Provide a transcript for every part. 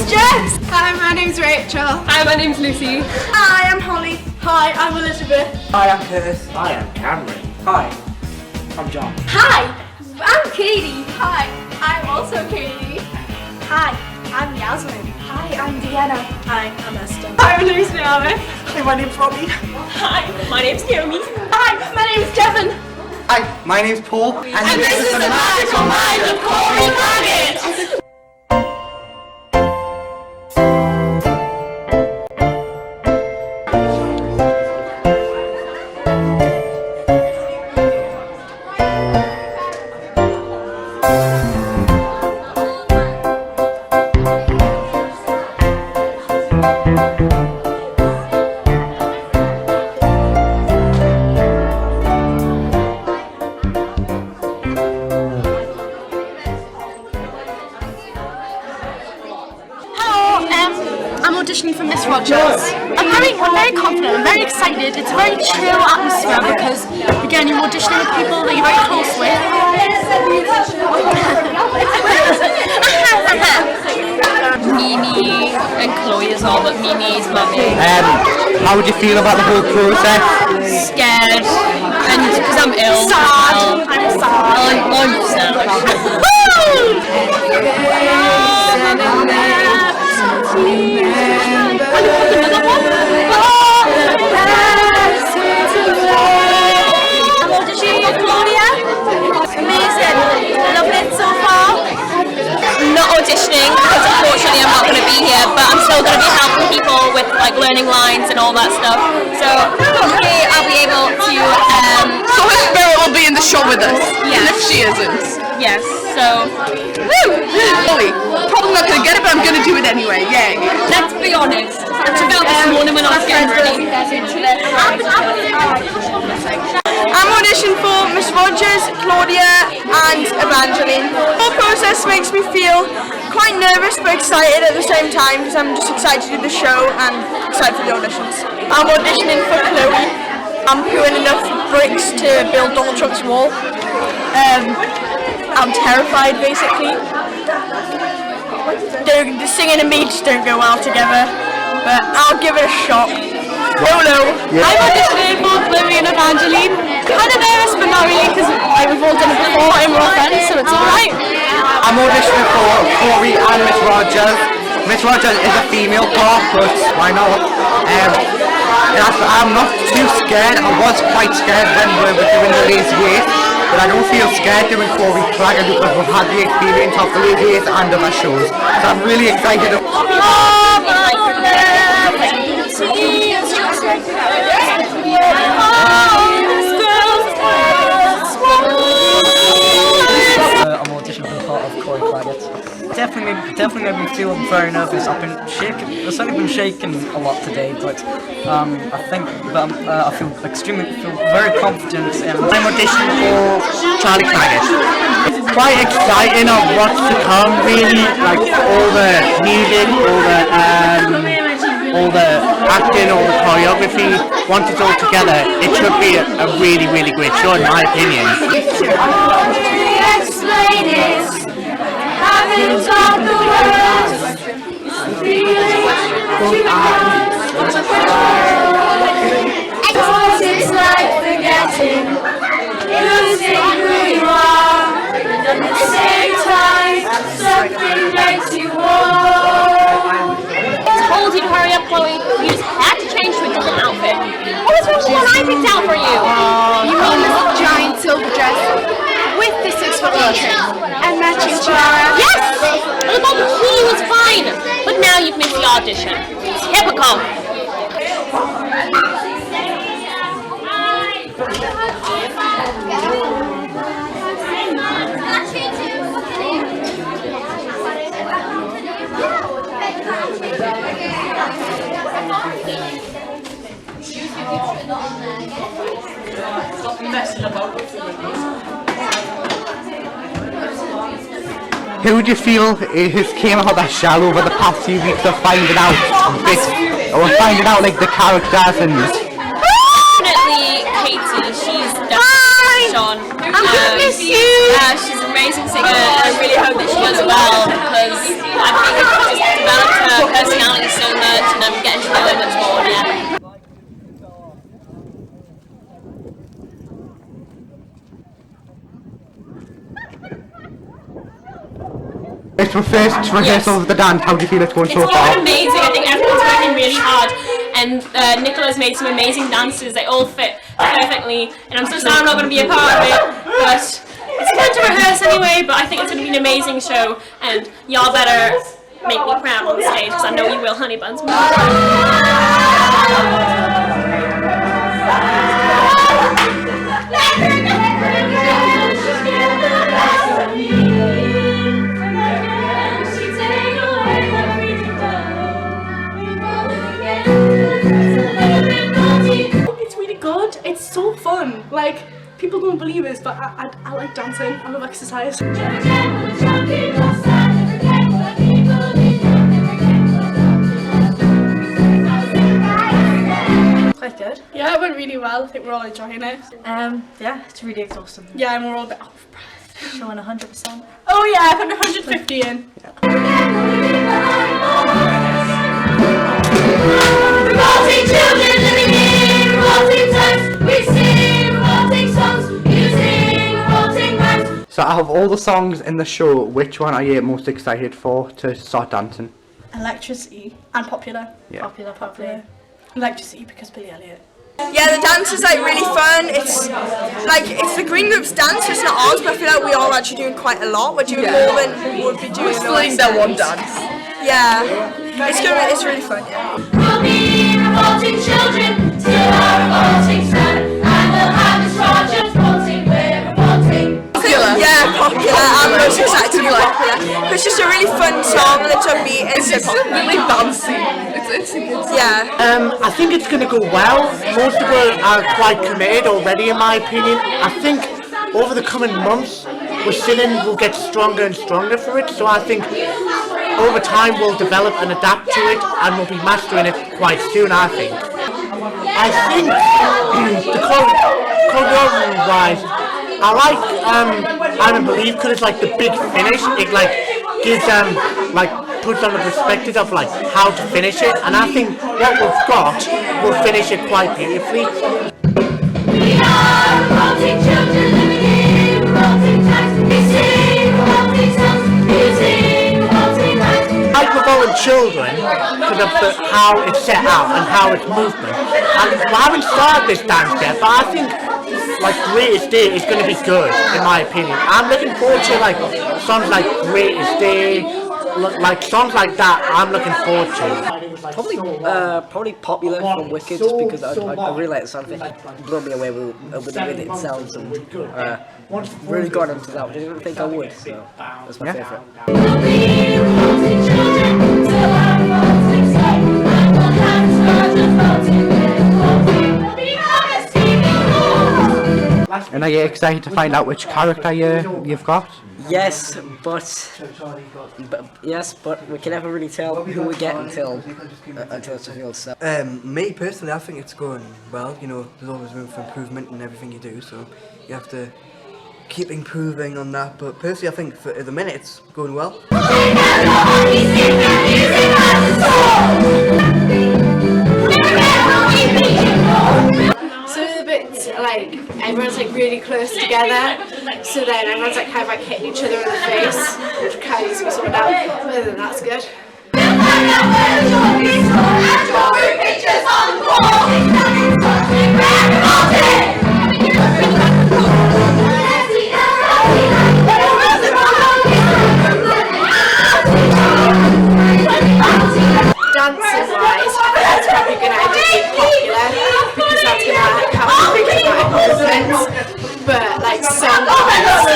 Jess. Hi, my name's Rachel. Hi, my name's Lucy. Hi, I'm Holly. Hi, I'm Elizabeth. Hi, I'm Curtis. Hi, I'm Cameron. Hi, I'm John. Hi, I'm Katie. Hi, I'm also Katie. Hi, I'm Yasmin. Hi, I'm Deanna. Hi, I'm Esther. Hi, my name's Naomi. Hi, my name's Robbie. Hi, my name's Naomi. Hi, my name's Devon. Hi, my name's Paul. And this is the Magical Mind of Cory Clagget. I'm auditioning for Miss Rogers. I'm very confident, I'm very excited. It's a very chill atmosphere because, again, you're auditioning with people that you're very close with. Mimi and Chloe as well, but Mimi's mummy. How would you feel about the whole process? Scared, and because I'm ill. Sad. I'm sad. I'm sad. Not auditioning because unfortunately I'm not going to be here, but I'm still going to be helping people with like learning lines and all that stuff. So hopefully I'll be able to. So her spirit will be in the show with us. Yes. And if she isn't. Yes. So. Woo! Chloe, probably not going to get it, but I'm going to do it anyway. Yay! Let's be honest. I took out this morning when I was getting ready. I'm auditioning for Miss Rogers, Claudia and Evangeline. The whole process makes me feel quite nervous but excited at the same time because I'm just excited to do the show and excited for the auditions. I'm auditioning for Chloe. I'm putting enough bricks to build Donald Trump's wall. I'm terrified basically. The singing and me just don't go well together, but I'll give it a shot. YOLO. I'm auditioning for Chloe and Evangeline. Kind of nervous, but not really because we've all done it before and we're all friends, so it's alright. I'm auditioning for Cory and Miss Rogers. Miss Rogers is a female part, but why not? I'm not too scared. I was quite scared when we were doing the lazy eight, but I don't feel scared doing Cory Clagget because we've had the experience of the lazy eight and other shows. So I'm really excited. I'm auditioning for the part of Cory Clagget. Definitely made me feel very nervous. I've certainly been shaking a lot today, but I think that I feel very confident. I'm auditioning for Charlie Clagget. It's quite exciting of what's to come, really, like all the music, all the acting, all the choreography. Once it's all together, it should be a really, really great show, in my opinion. It's like forgetting, losing who you are, and at the same time, something makes you warm. I told you to hurry up, Chloe. You just had to change to a different outfit. What was wrong with the one I picked out for you? You mean this giant silver dress with the 6-foot and matching tiara? Yes! Well, the golden key was fine, but now you've missed the audition. Typical. Who do you feel has came out of that shell over the past few weeks of finding out like the characters and Definitely Katie, she's definitely Sean. I'm gonna miss you! Yeah, she's an amazing singer and I really hope that she does well because I think it's just developed her personality so much, and I'm getting to know her much more. Yeah. It's your first rehearsal of the dance. How do you feel it's going so It's far? going amazing. I think everyone's working really hard, and Nicola's made some amazing dances. They all fit perfectly, and I'm so sad I'm not going to be a part of it, but it's fun to rehearse anyway. But I think it's going to be an amazing show, and y'all better make me proud on stage, because I know you will, honey buns. It's really good. It's so fun. Like, people don't believe this, but I like dancing. I love exercise. Quite good. Yeah, it went really well. I think we're all enjoying it. Yeah, it's really exhausting. Yeah, and we're all a bit out of breath. Showing 100%. Oh yeah, I put 150 in. Revolting children living in revolting times. We sing revolting songs, using revolting rhymes. So out of all the songs in the show, which one are you most excited for to start dancing? Electricity and Popular. Yeah. Popular, popular. Yeah. Electricity because Billy Elliot. Yeah, the dance is like really fun. It's the green group's dance, it's not ours, but I feel like we all actually doing quite a lot. We're doing more than we would be doing. We're still doing that one dance. Yeah, it's really fun. Yeah. We'll be revolting children till our revolting son, and we'll have this Rogers revolting, we're revolting. Yeah, Popular. I'm most excited to be Popular. It's just a really fun song and it's upbeat. It's so popular. Really bouncy. It's a good song. Yeah. I think it's going to go well. Most people are quite committed already, in my opinion. I think over the coming months, we're singing will get stronger and stronger for it. So I think over time we'll develop and adapt to it, and we'll be mastering it quite soon. I think the choreography-wise, I like I Don't Believe, because it's like the big finish. It like gives like puts on the perspective of like how to finish it, and I think what we've got will finish it quite beautifully. We are revolting children living in revolting times. We sing revolting songs, using revolting rhymes. I like Revolting Children because of how it's set out and how it's movement. And we haven't started this dance yet, but I think like Greatest Day is going to be good, in my opinion. I'm looking forward to like songs like Greatest Day, like songs like that. I'm looking forward to. Probably Popular from Wicked, just because I really like the sound of it. It blew me away with the way it sounds, and really got into that. I didn't think I would, so that's my favourite. We'll be revolting children till our revolting son, and we'll have this Rogers revolting, we're revolting. We'll be honest, And are you excited to find out which character you've got? Yes, but we can never really tell who we get until it's revealed. So. Me personally, I think it's going well. You know, there's always room for improvement in everything you do, so you have to keep improving on that. But personally, I think for at the minute it's going well. So it's a bit like everyone's like really close together. So then everyone's like kind of like hitting each other in the face, which kind of needs to be sorted out. But other than that's good. Dancing wise, it's probably going to end up being Popular because that's going to help me think about improvements. But like song wise,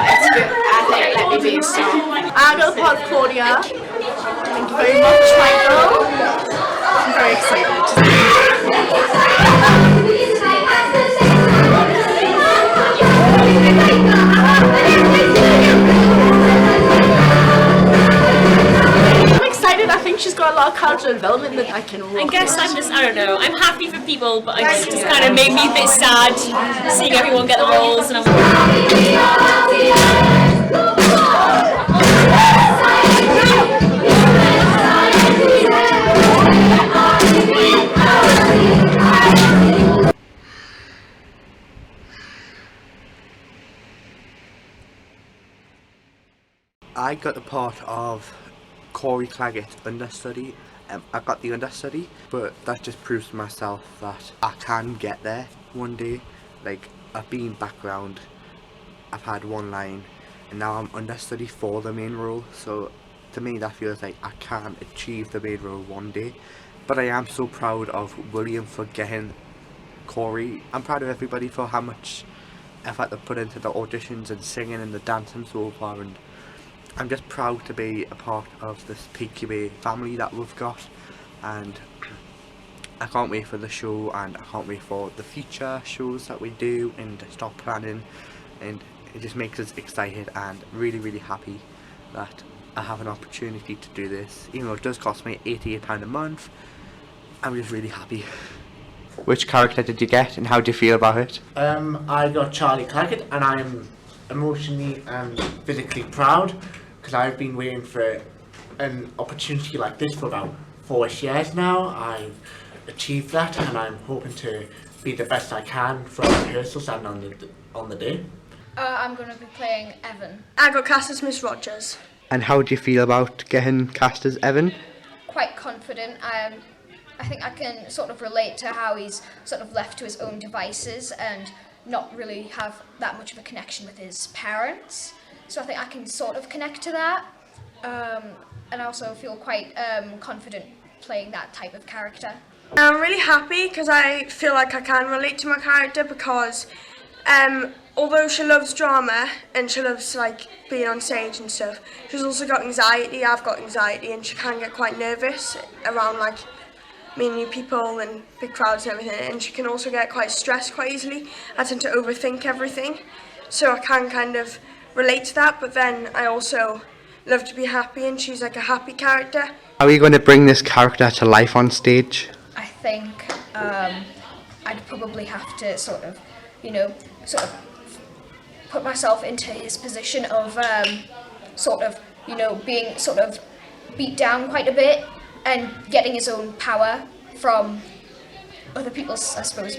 it's good. I think Let Me Be a Song. I'm going to part of Claudia. Thank you very much, Michael. I'm very excited. I think she's got a lot of character development that I can rock. I guess I don't know, I'm happy for people, but it's just kind of made me a bit sad seeing everyone get the roles, and I'm like... I got the part of Cory Clagget understudy. I got the understudy, but that just proves to myself that I can get there one day. Like, I've been background, I've had one line, and now I'm understudy for the main role, so to me that feels like I can achieve the main role one day. But I am so proud of William for getting Cory. I'm proud of everybody for how much effort they put into the auditions and singing and the dancing so far, and I'm just proud to be a part of this PQA family that we've got, and I can't wait for the show, and I can't wait for the future shows that we do and start planning, and it just makes us excited and really happy that I have an opportunity to do this. Even though it does cost me £88 a month, I'm just really happy. Which character did you get and how do you feel about it? I got Charlie Clagget, and I'm emotionally and physically proud because I've been waiting for an opportunity like this for about 4 years now. I've achieved that, and I'm hoping to be the best I can from rehearsals and on the day. I'm going to be playing Evan. I got cast as Miss Rogers. And how do you feel about getting cast as Evan? Quite confident. I think I can sort of relate to how he's sort of left to his own devices and not really have that much of a connection with his parents. So I think I can sort of connect to that. And I also feel quite confident playing that type of character. I'm really happy because I feel like I can relate to my character because although she loves drama and she loves like being on stage and stuff, she's also got anxiety. I've got anxiety, and she can get quite nervous around like meeting new people and big crowds and everything, and she can also get quite stressed quite easily. I tend to overthink everything, so I can kind of relate to that, but then I also love to be happy, and she's like a happy character. How are you going to bring this character to life on stage? I think I'd probably have to sort of put myself into his position of being sort of beat down quite a bit and getting his own power from other people's, I suppose,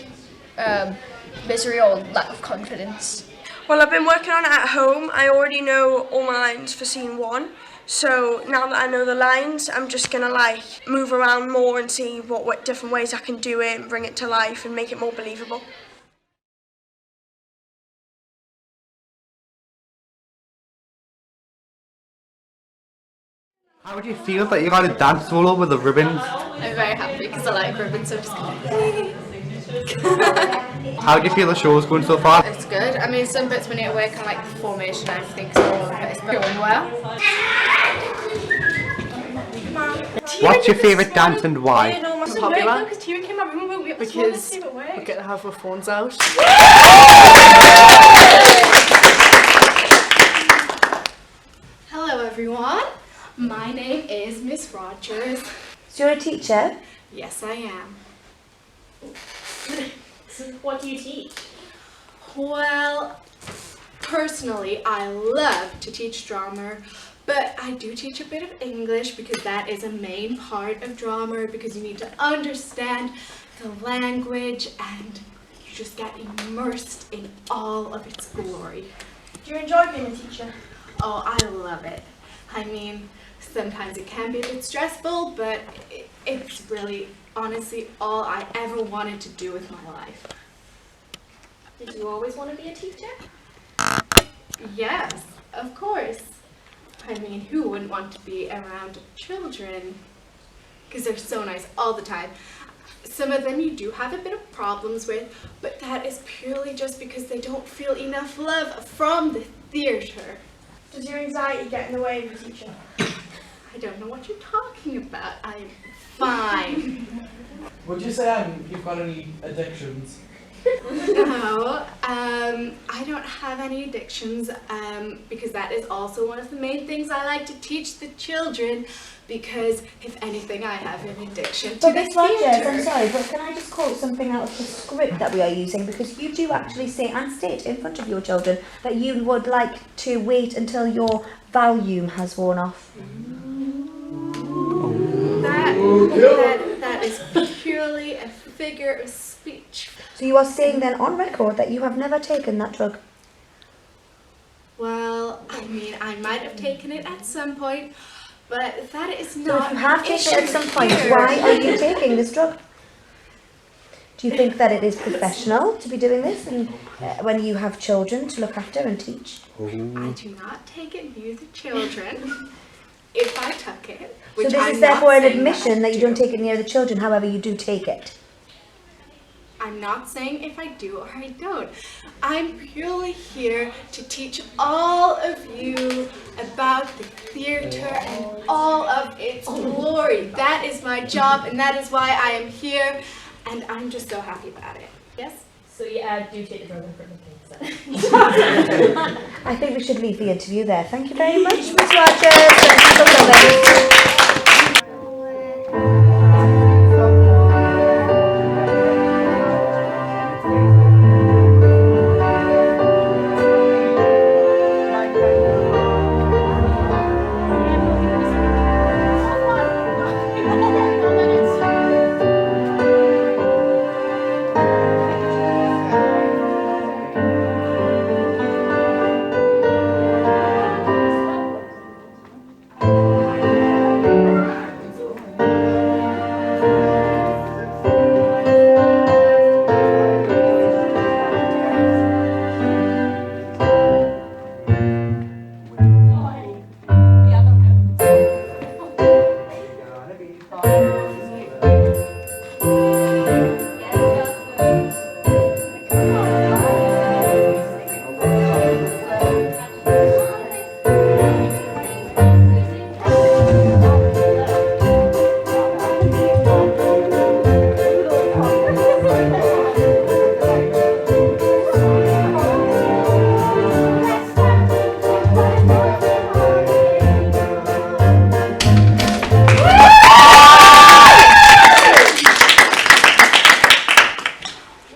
misery or lack of confidence. Well, I've been working on it at home. I already know all my lines for scene 1. So now that I know the lines, I'm just going to like move around more and see what different ways I can do it and bring it to life and make it more believable. How do you feel that you got a dance solo with the ribbons? I'm very happy because I like ribbons, so I'm just going How do you feel the show's going so far? It's good. I mean, some bits we need to work on, like the formation and everything, so it's going well. What's your favourite dance and why? Popular. Because we get to have our phones out. Hello everyone, my name is Miss Rogers. So you're a teacher? Yes, I am. So what do you teach? Well, personally, I love to teach drama, but I do teach a bit of English because that is a main part of drama, because you need to understand the language and you just get immersed in all of its glory. Do you enjoy being a teacher? Oh, I love it. I mean, sometimes it can be a bit stressful, but it's really, honestly, all I ever wanted to do with my life. Did you always want to be a teacher? Yes, of course. I mean, who wouldn't want to be around children? Because they're so nice all the time. Some of them you do have a bit of problems with, but that is purely just because they don't feel enough love from the theatre. Does your anxiety get in the way of your teaching? I don't know what you're talking about. I'm fine. Would you say you've got any addictions? No, I don't have any addictions, because that is also one of the main things I like to teach the children, because if anything I have an addiction to But the Miss Rogers, theatre. I'm sorry, but can I just quote something out of the script that we are using, because you do actually say and state in front of your children that you would like to wait until your volume has worn off. That is purely a figure of speech. So you are saying then on record that you have never taken that drug? Well, I mean, I might have taken it at some point, but that is So not if you have an taken it at issue some point, here. why are you taking this drug? Do you think that it is professional to be doing this, and when you have children to look after and teach? I do not take it near the children. If I took it, So which this I'm is not therefore an saying admission that you I don't do. take it near the children, however you do take it. I'm not saying if I do or I don't. I'm purely here to teach all of you about the theatre and all of its glory. That is my job, and that is why I am here, and I'm just so happy about it. Yes? So yeah, do take the drug in front of kids then. I think we should leave the interview there. Thank you very much, Ms. Rogers. Thank you for coming.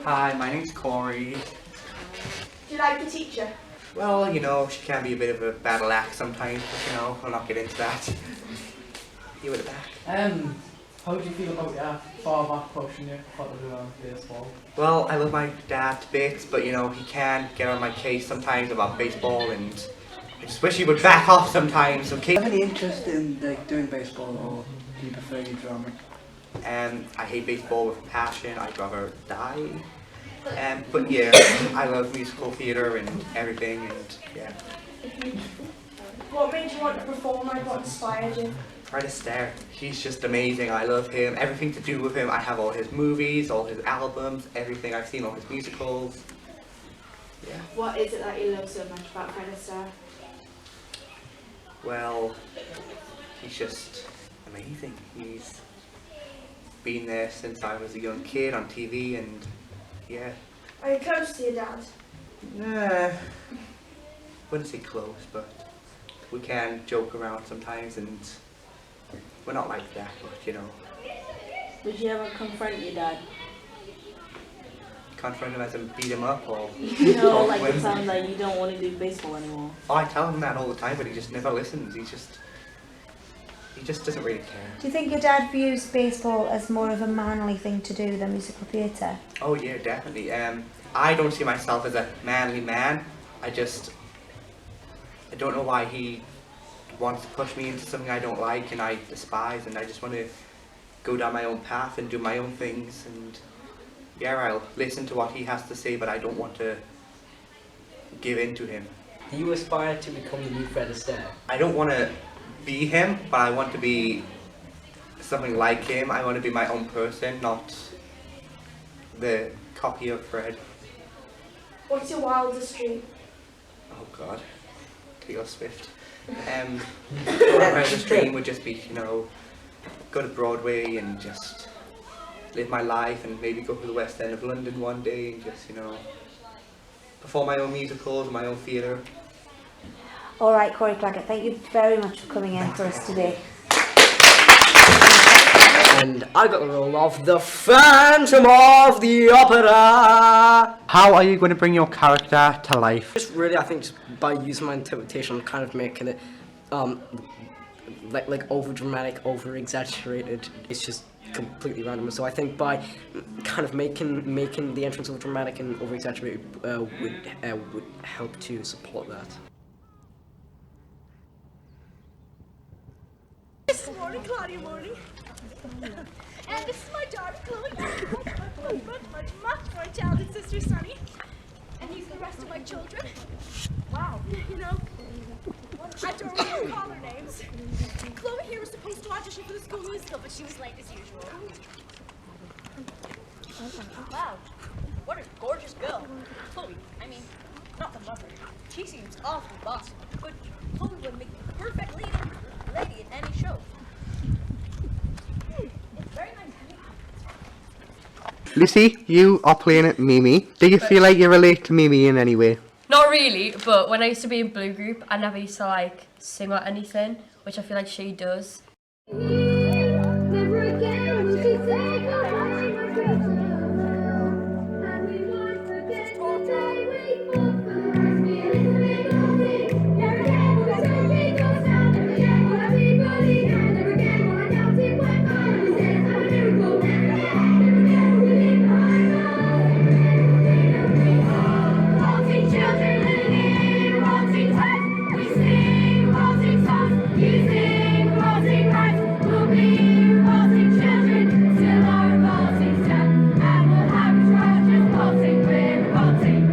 Hi, my name's Cory. Do you like the teacher? Well, you know, she can be a bit of a battle axe sometimes, but you know, I'll not get into that. You at the back. How do you feel about your father pushing you for the baseball? Well, I love my dad to bits, but you know, he can get on my case sometimes about baseball, and I just wish he would back off sometimes, okay? Do you have any interest in like doing baseball, or do you prefer your drama? I hate baseball with passion, I'd rather die. But yeah, I love musical theatre and everything, and yeah. What made you want to perform? Like, what inspired you? Fred Astaire, he's just amazing. I love him. Everything to do with him. I have all his movies, all his albums, everything. I've seen all his musicals. Yeah. What is it that you love so much about Fred Astaire? Well, he's just amazing. He's been there since I was a young kid on TV, and yeah. Are you close to your dad? Wouldn't say close, but we can joke around sometimes, and we're not like that, but you know. Would you ever confront your dad? Confront him as in beat him up, or No, talk like to it him? sounds like you don't want to do baseball anymore. Oh, I tell him that all the time, but he just never listens. He just doesn't really care. Do you think your dad views baseball as more of a manly thing to do than musical theatre? Oh yeah, definitely. I don't see myself as a manly man. I don't know why he wants to push me into something I don't like and I despise, and I just want to go down my own path and do my own things, and yeah, I'll listen to what he has to say, but I don't want to give in to him. Do you aspire to become the new Fred Astaire? I don't want to be him, but I want to be something like him. I want to be my own person, not the copy of Fred. What's your wildest dream? Oh God, Taylor Swift. My wildest dream would just be, you know, go to Broadway and just live my life, and maybe go to the West End of London one day and just, you know, perform my own musicals, my own theatre. All right, Cory Clagget, thank you very much for coming in for us today. And I got the role of the Phantom of the Opera. How are you going to bring your character to life? Just really, I think, just by using my interpretation, kind of making it, like over dramatic, over exaggerated. It's just completely random. So I think by kind of making the entrance over dramatic and over exaggerated would help to support that. Todd and Claudia morning. And this is my daughter, Chloe, my talented sister, Sunny. And these are the rest of my children. Wow. You know, I don't really call their names. Chloe here was supposed to audition for the school musical, but she was late as usual. Wow. What a gorgeous girl. Chloe, I mean, not the mother. She seems awfully bossy, but Chloe would make the perfect leading lady in any show. It's very nice to meet you. Lucy, you are playing at Mimi. Do you feel like you relate to Mimi in any way? Not really, but when I used to be in Blue Group, I never used to like sing or anything, which I feel like she does. Never again will she say goodbye. And we won't forget the day we fought for the right feelings we got in. Never again will the trophy go down. Never again will everybody know. Never again will I doubt it when I was there. I'm a miracle. Never again will we leave behind revolting children living in revolting times. We sing revolting songs, you sing revolting rhymes. We'll be revolting children till our revolting's done. And we'll have a try just revolting, we're revolting.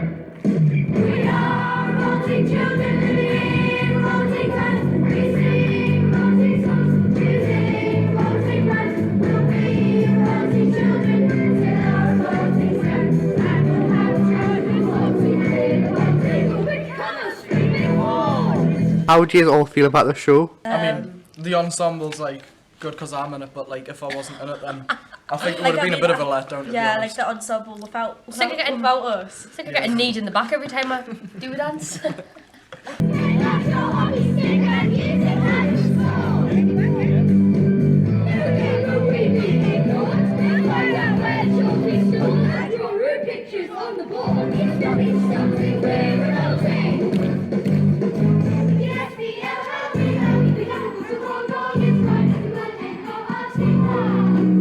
We are revolting children living in revolting times. We sing revolting songs, you sing revolting rhymes. We'll be revolting children till our revolting's done. And we'll have a try just revolting, we're revolting. We'll become a screaming wall. How do you all feel about the show? I mean, the ensemble's like good because I'm in it, but like if I wasn't in it, then I think it Like, would have I been a mean, bit of a letdown. To Yeah, be like honest. the ensemble without us. It's like I get a need in the back every time I do a dance. Pictures on the wall, each of each something we're revolting. Yes, the happy, we have to go wrong, it's right, everyone and go up, sing on.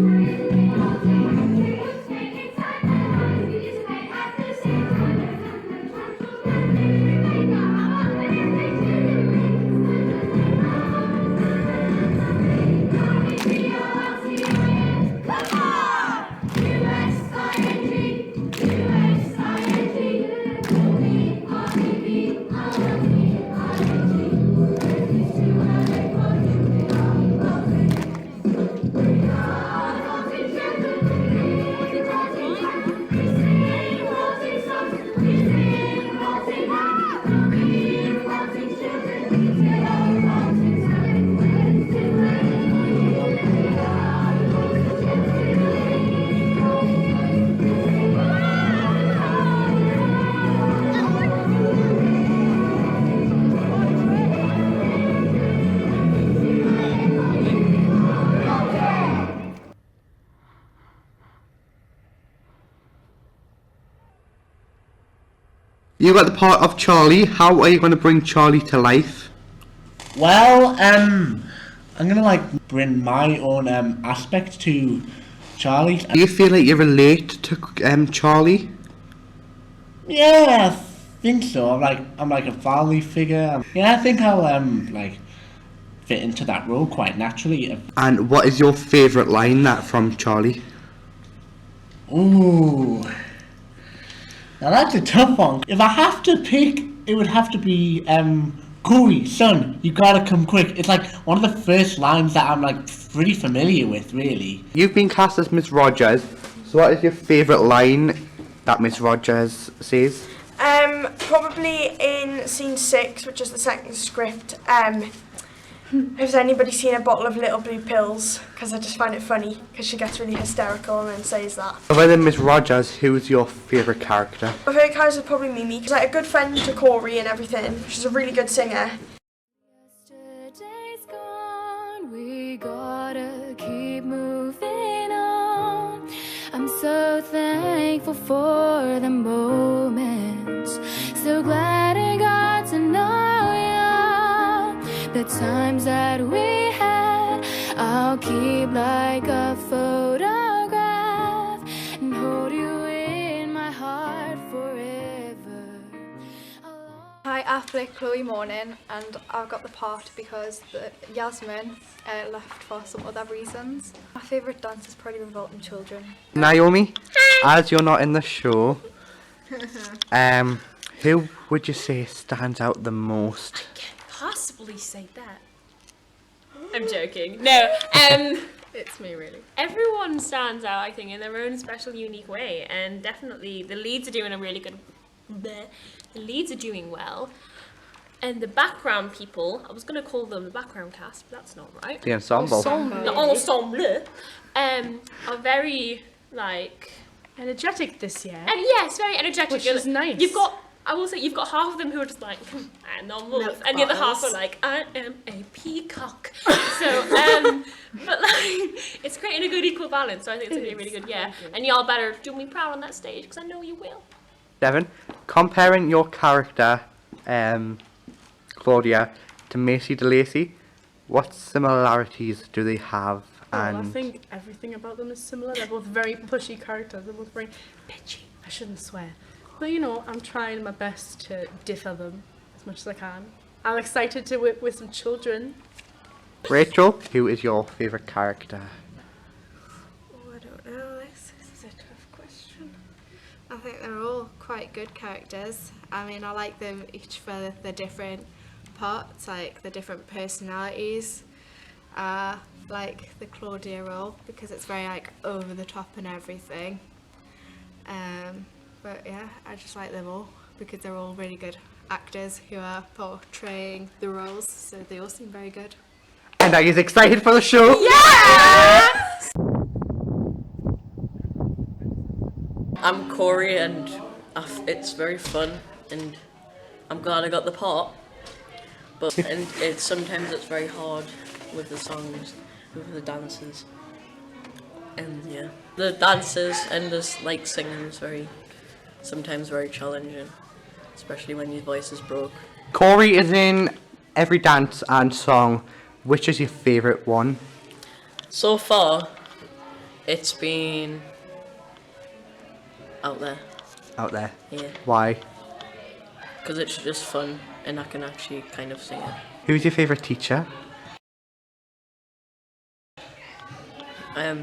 Really revolting, we would take it time and hard, we dissipate at the same time. Come on! U-S-I-N-G, U-S-I-N-G, O-E-R-E-V, R-E-I-N-G. These two are like one, we are revolting. We are revolting children, revolting times. We sing revolting songs, we sing revolting rhymes. We'll be revolting children till our revolting's done. When it's too late, we are revolting children. You got the part of Charlie. How are you going to bring Charlie to life? Well, I'm gonna like bring my own aspect to Charlie. Do you feel like you relate to Charlie? Yeah, I think so. I'm like a fatherly figure. Yeah, I think I'll like fit into that role quite naturally. And what is your favourite line that from Charlie? Ooh, now that's a tough one. If I have to pick, it would have to be Cory, son, you gotta come quick. It's like one of the first lines that I'm like pretty familiar with, really. You've been cast as Miss Rogers, so what is your favourite line that Miss Rogers says? Probably in scene 6, which is the second script. Has anybody seen a bottle of little blue pills? Because I just find it funny, because she gets really hysterical and then says that. Other than Miss Rogers, who's your favourite character? My favourite character is probably Mimi. She's like a good friend to Cory and everything. She's a really good singer. Yesterday's gone, we gotta keep moving on. I'm so thankful for the moments, so glad I got to know you. The times that we had, I'll keep like a photograph and hold you in my heart forever. Hi, I play Chloe Morning, and I got the part because Yasmin left for some other reasons. My favourite dance is probably Revolting Children. Naomi, as you're not in the show, who would you say stands out the most? Possibly say that. I'm joking. No, It's me, really. everyone stands out, I think, in their own special, unique way, and definitely the leads are doing a really good. The leads are doing well, and the background people, I was going to call them the background cast, but that's not right. The ensemble. The ensemble are very, like, energetic this year. And yes, very energetic. Which is nice. I will say, you've got half of them who are just like, I'm normal, and the other half are like, I am a peacock. So, but like, it's creating a good equal balance, so I think it's going to be a really good year. And y'all better do me proud on that stage, because I know you will. Devon, comparing your character, Claudia, to Macy DeLacy, what similarities do they have? Well, I think everything about them is similar. They're both very pushy characters. They're both very bitchy. I shouldn't swear. But you know, I'm trying my best to differ them as much as I can. I'm excited to work with some children. Rachel, who is your favourite character? Oh, I don't know, this is a tough question. I think they're all quite good characters. I mean, I like them each for the different parts, like the different personalities. Like the Claudia role, because it's very like over the top and everything. But yeah, I just like them all because they're all really good actors who are portraying the roles, so they all seem very good. And are you excited for the show? Yeah! I'm Cory, and it's very fun, and I'm glad I got the part. But and sometimes it's very hard with the songs, with the dances, and yeah, the dances and just like singing is sometimes very challenging, especially when your voice is broke. Cory is in every dance and song. Which is your favourite one? So far, it's been Out There. Out There? Yeah. Why? Because it's just fun, and I can actually kind of sing it. Who's your favourite teacher? I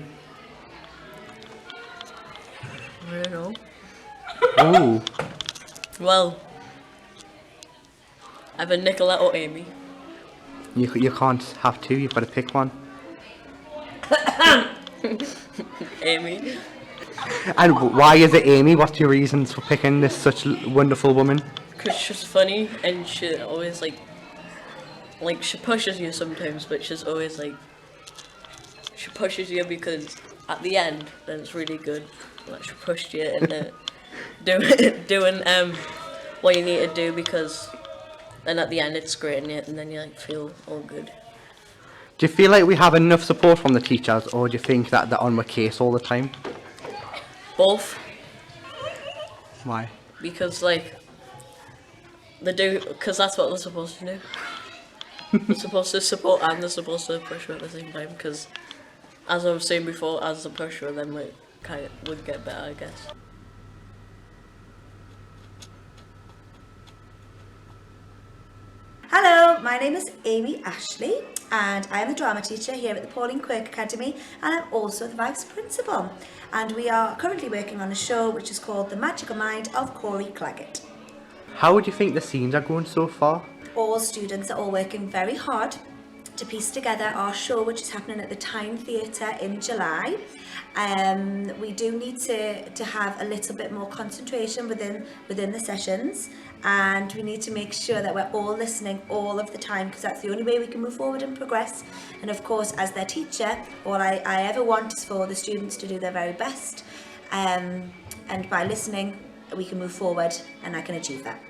don't know. Ooh. Well, either Nicolette or Amy. You can't have two, you've got to pick one. Amy. And why is it Amy? What's your reasons for picking this such wonderful woman? Because she's funny, and she always like she pushes you sometimes, but she's always like, she pushes you because at the end, then it's really good. Like she pushed you into doing what you need to do, because then at the end it's great, and then you like feel all good. Do you feel like we have enough support from the teachers, or do you think that they're on my case all the time? Both. Why? Because like they do, because that's what they're supposed to do. They're supposed to support and they're supposed to push you at the same time, because as I was saying before, as the pusher, then we kind of would get better, I guess. Hello, my name is Amy Ashley and I am the drama teacher here at the Pauline Quirk Academy, and I'm also the Vice Principal. And we are currently working on a show which is called The Magical Mind of Cory Clagget. How would you think the scenes are going so far? All students are all working very hard to piece together our show, which is happening at the Tyne Theatre in July. We do need to have a little bit more concentration within the sessions, and we need to make sure that we're all listening all of the time, because that's the only way we can move forward and progress. And of course, as their teacher, all I ever want is for the students to do their very best, and by listening we can move forward, and I can achieve that.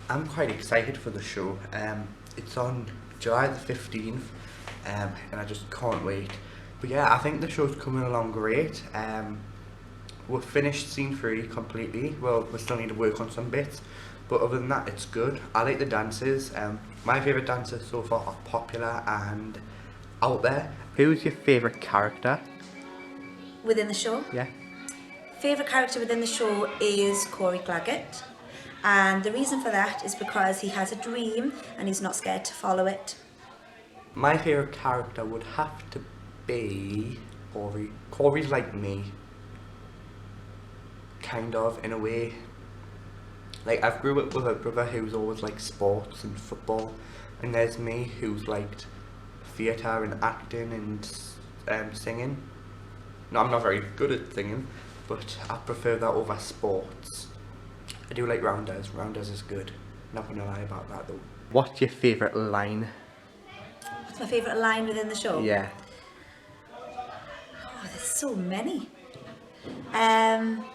I'm quite excited for the show. It's on July the 15th, and I just can't wait. But yeah, I think the show's coming along great. We've finished scene 3 completely. Well, we still need to work on some bits, but other than that, it's good. I like the dances. My favourite dancers so far are Popular and Out There. Who's your favourite character? Within the show? Yeah. Favourite character within the show is Cory Clagget. And the reason for that is because he has a dream and he's not scared to follow it. My favourite character would have to be Cory. Cory's like me, kind of, in a way. Like, I've grew up with a brother who's always liked sports and football, and there's me who's liked theatre and acting and singing. No, I'm not very good at singing, but I prefer that over sports. I do like rounders. Rounders is good. Not gonna lie about that though. What's your favourite line? What's my favourite line within the show? Yeah. Oh, there's so many. I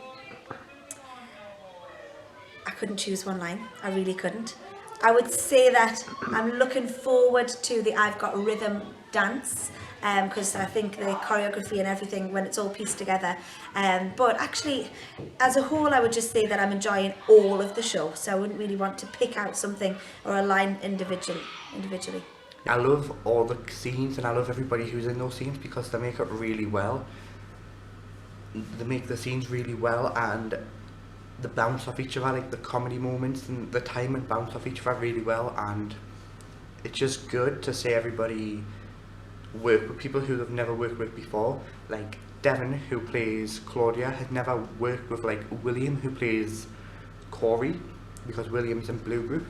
couldn't choose one line. I really couldn't. I would say that I'm looking forward to the I've Got Rhythm dance, because I think the choreography and everything, when it's all pieced together. But actually, as a whole, I would just say that I'm enjoying all of the show, so I wouldn't really want to pick out something or a line individually. I love all the scenes, and I love everybody who's in those scenes because they make it really well. They make the scenes really well, and the bounce off each other, like the comedy moments and the timing bounce off each other really well, and it's just good to see everybody work with people who they've never worked with before. Like Devon, who plays Claudia, has never worked with like William, who plays Cory, because William's in Blue Group.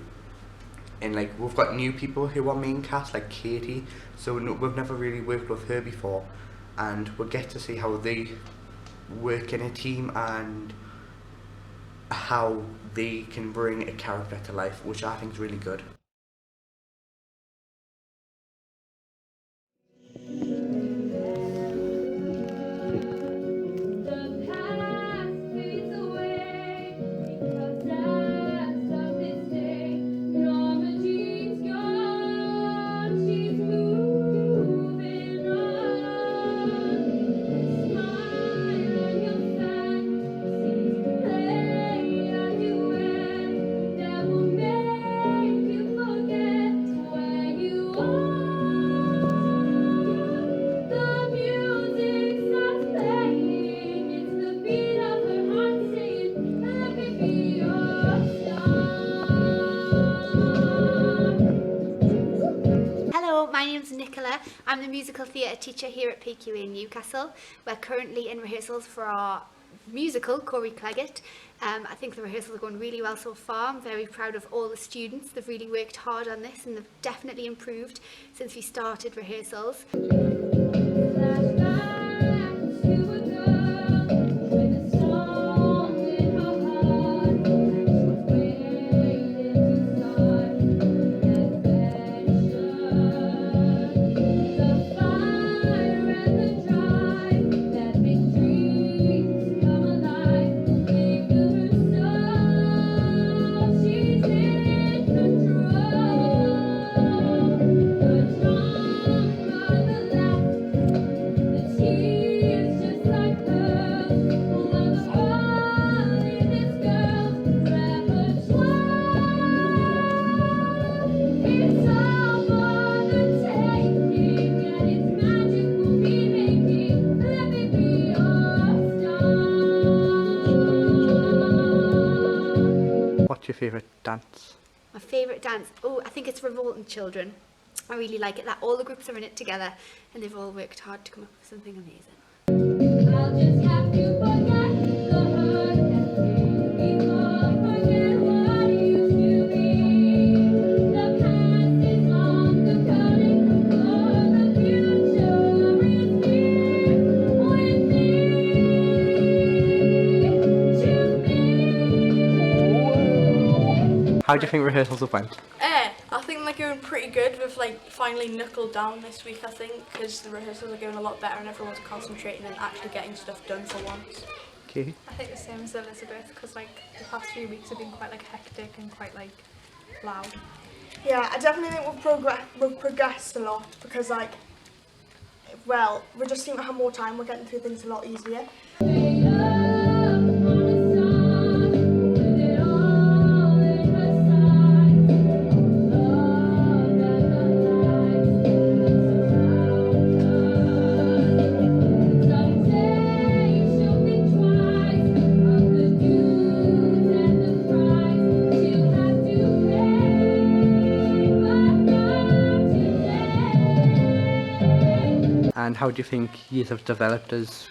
And like we've got new people who are main cast, like Katie, so no, we've never really worked with her before, and we'll get to see how they work in a team and how they can bring a character to life, which I think is really good. I'm the musical theatre teacher here at PQA Newcastle. We're currently in rehearsals for our musical, Cory Clagget. I think the rehearsals are going really well so far. I'm very proud of all the students. They've really worked hard on this and they've definitely improved since we started rehearsals. What's your favourite dance? My favourite dance? Oh, I think it's Revolting Children. I really like it that all the groups are in it together and they've all worked hard to come up with something amazing. I'll just have to forget the hurt and pain before I forget what it used to be. The past is on the cutting floor, the future is here with me. How do you think rehearsals have went? I think they're going pretty good. We've like finally knuckled down this week, I think, because the rehearsals are going a lot better and everyone's concentrating and actually getting stuff done for once. Okay. I think the same as Elizabeth, because like the past few weeks have been quite like hectic and quite like loud. Yeah, I definitely think we've progressed a lot because like, well, we just seem to have more time. We're getting through things a lot easier. And how do you think you have developed as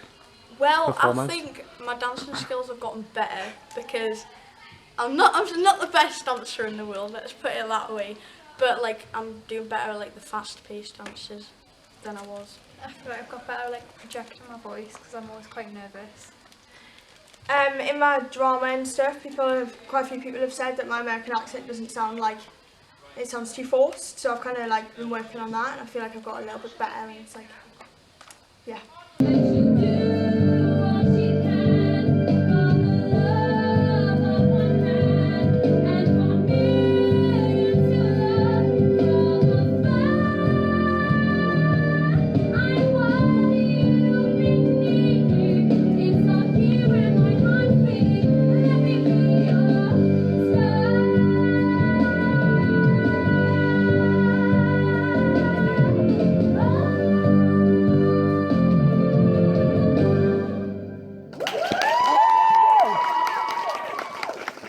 Well, performers? I think my dancing skills have gotten better because I'm not the best dancer in the world, let's put it that way. But like I'm doing better at like the fast-paced dances than I was. I feel like I've got better like projecting my voice because I'm always quite nervous. In my drama and stuff, quite a few people have said that my American accent doesn't sound like, it sounds too forced, so I've kind of like been working on that, and I feel like I've got a little bit better, and it's like, yeah.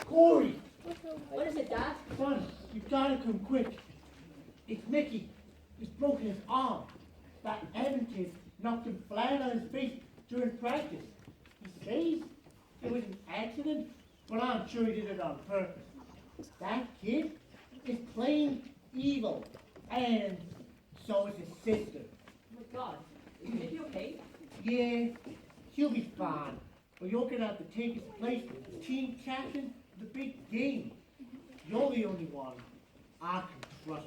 Cory! What is it, Dad? Son, you've got to come quick. It's Mickey. He's broken his arm. That Evan kid knocked him flat on his face during practice. He says it was an accident, but I'm sure he did it on purpose. That kid is plain evil, and so is his sister. Oh my God, is Mickey okay? Yeah, he'll be fine. But you're gonna have to take his place as team captain of the big game. You're the only one I can trust.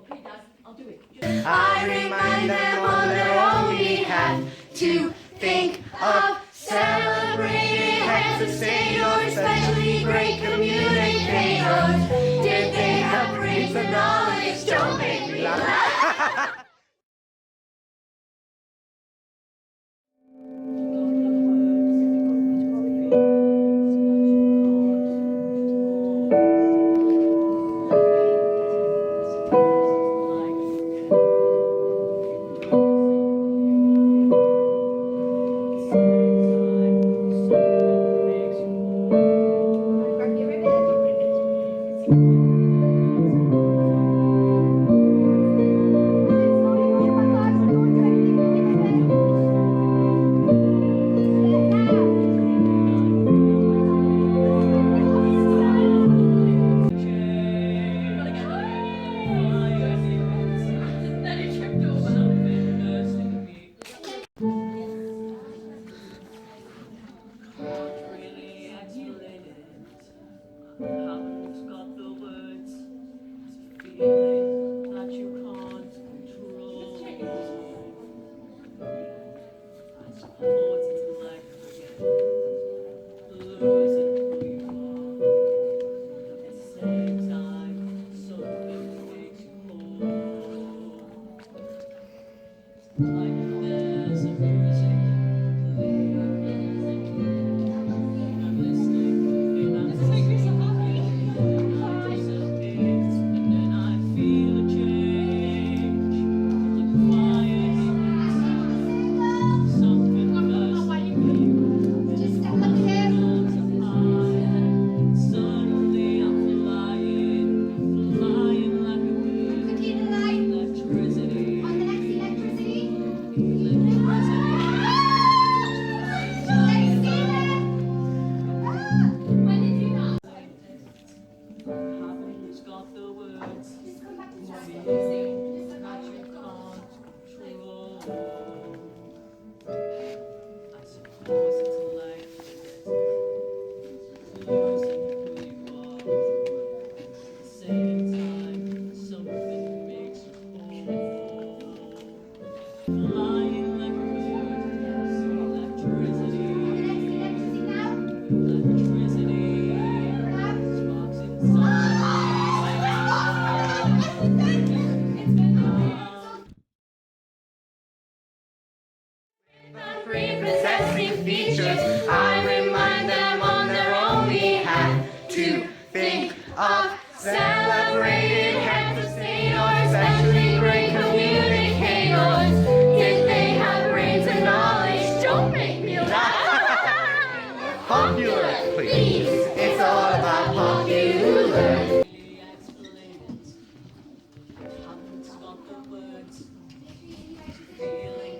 Okay, Dad, I'll do it. I remind them on their own we have to think of celebrating heads of state or especially great communicators. Did they have brains and knowledge? Don't make me laugh. Prepossessing features, I remind them on their own we have to think of celebrated heads of state or especially great communicators. Did they have brains and knowledge? Don't make me laugh. Popular, please. It's all about popular. Feeling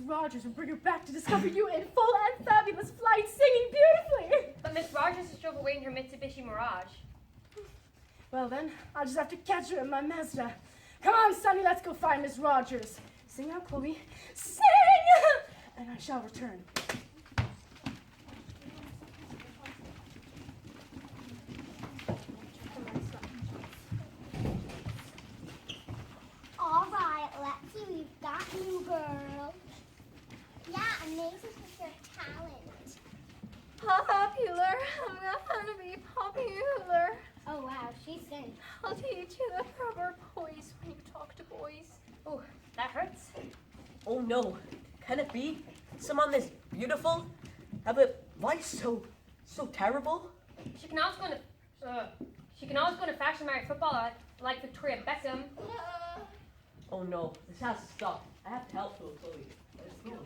Rogers and bring her back to discover you in full and fabulous flight, singing beautifully. But Miss Rogers is drove away in her Mitsubishi Mirage. Well then, I'll just have to catch her in my Mazda. Come on, Sonny, let's go find Miss Rogers. Sing out, Chloe. Sing! And I shall return. All right, let's see, we've got you, girl. Yeah, amazing with your talent. Popular. I'm gonna be popular. Oh wow, she sings. I'll teach you the proper poise when you talk to boys. Oh, that hurts. Oh no, can it be? Someone this beautiful have a voice so terrible? She can always go into fashion marry footballer like Victoria Beckham. Oh no, this has to stop. I have to help little Chloe. Let's go.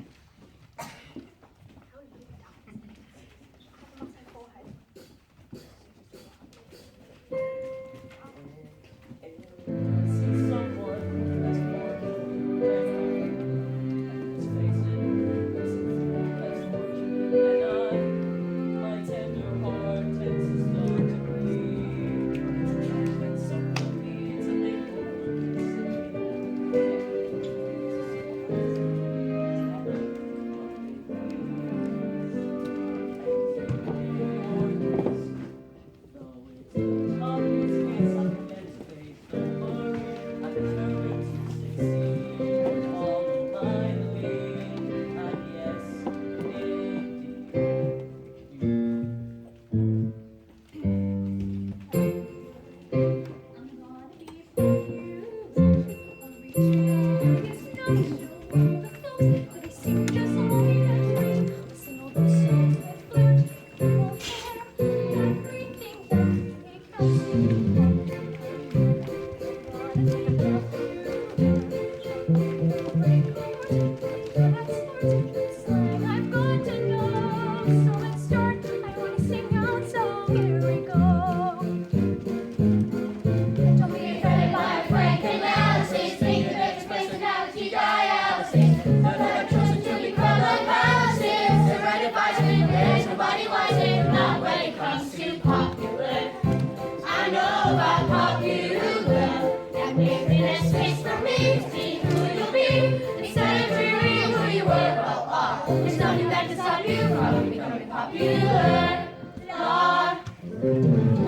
far. There's nothing that can stop you from becoming popular. La,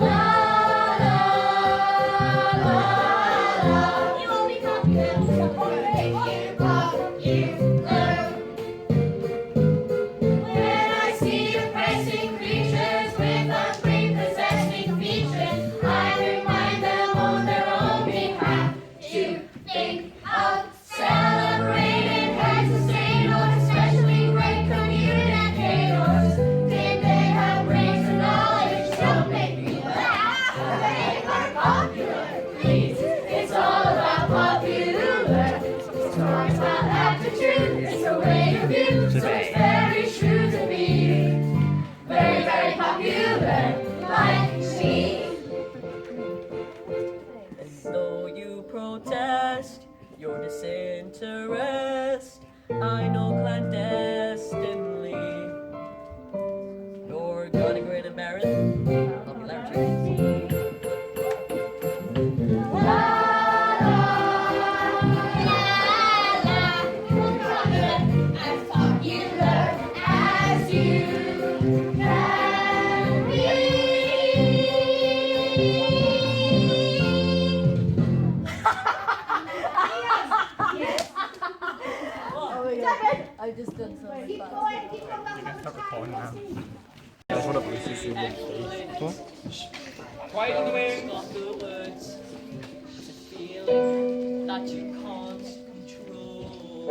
la, la, la. You won't be popular, make you popular. When I see depressing creatures with unprepossessing features, I remind them on their own behalf to think of celebrated heads of state or especially great communicators. Did they have brains and knowledge? Don't make me laugh. They are popular, please. It's all about popular. It's not about aptitude. It's a way of view. So it's very true to me. Very, very popular, like me. As though you protest your disinterest, I know clandestinely you're gonna grin and bear it. Popularity. As popular as you can I just done so much Keep fast. going. That's what a voice is in your face. Quiet on the wing. Got the words. It's a feeling that you can't control.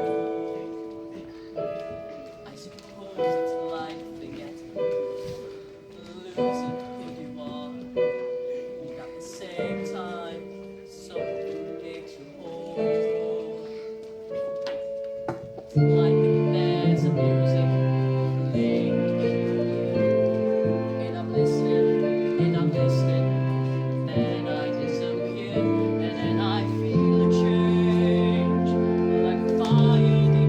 I suppose it's like forgetting, losing who you are. And at the same time, something makes you whole. Like there's a music playing. And I'm listening, then I disappear, and then I feel a change, like fire.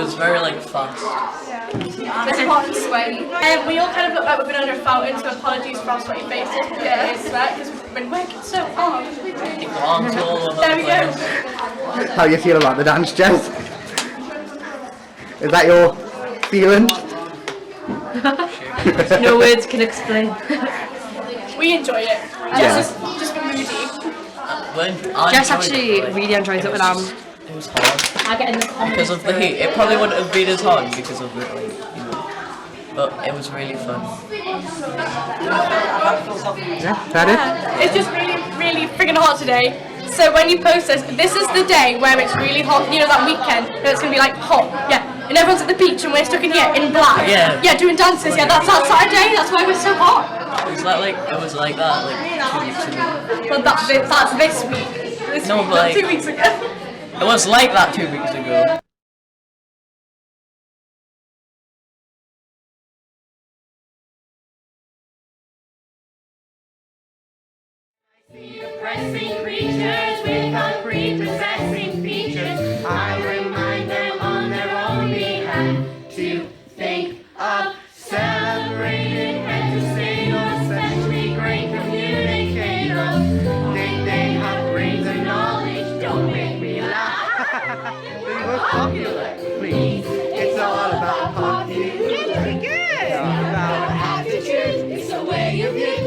was very like fast. It's hot and sweaty. We all kind of look like we've been under a fountain, so apologies for our sweaty faces. Yeah, it's sweat because we've been working so hard. Arms all over There the we go. place. How you feel about the dance, Jez? Is that your feeling? No words can explain. We enjoy it. Yeah. Just been moody. Jess actually really enjoys it when I'm. It was hard. I get in the comments. Because of the heat. It probably wouldn't have been as hard because of the like, but it was really fun. Yeah, that it? It's just really friggin' hot today. So when you post this is the day where it's really hot. You know, that weekend, and it's gonna be like hot. Yeah. And everyone's at the beach and we're stuck in here in black. Yeah. Yeah, doing dances. Yeah, that's our Saturday. That's why we're so hot. It was like that like 2 weeks ago. Well, that's this week. No, but like, 2 weeks ago. it was like that 2 weeks ago. Pressing creatures with concrete possessing features. I remind them on their own behalf to think of celebrating and to sing of especially great communicators. Think they have brains and knowledge, don't make me laugh. We were popular, please. It's all about popularity. It's all about Attitude, it's the way you view.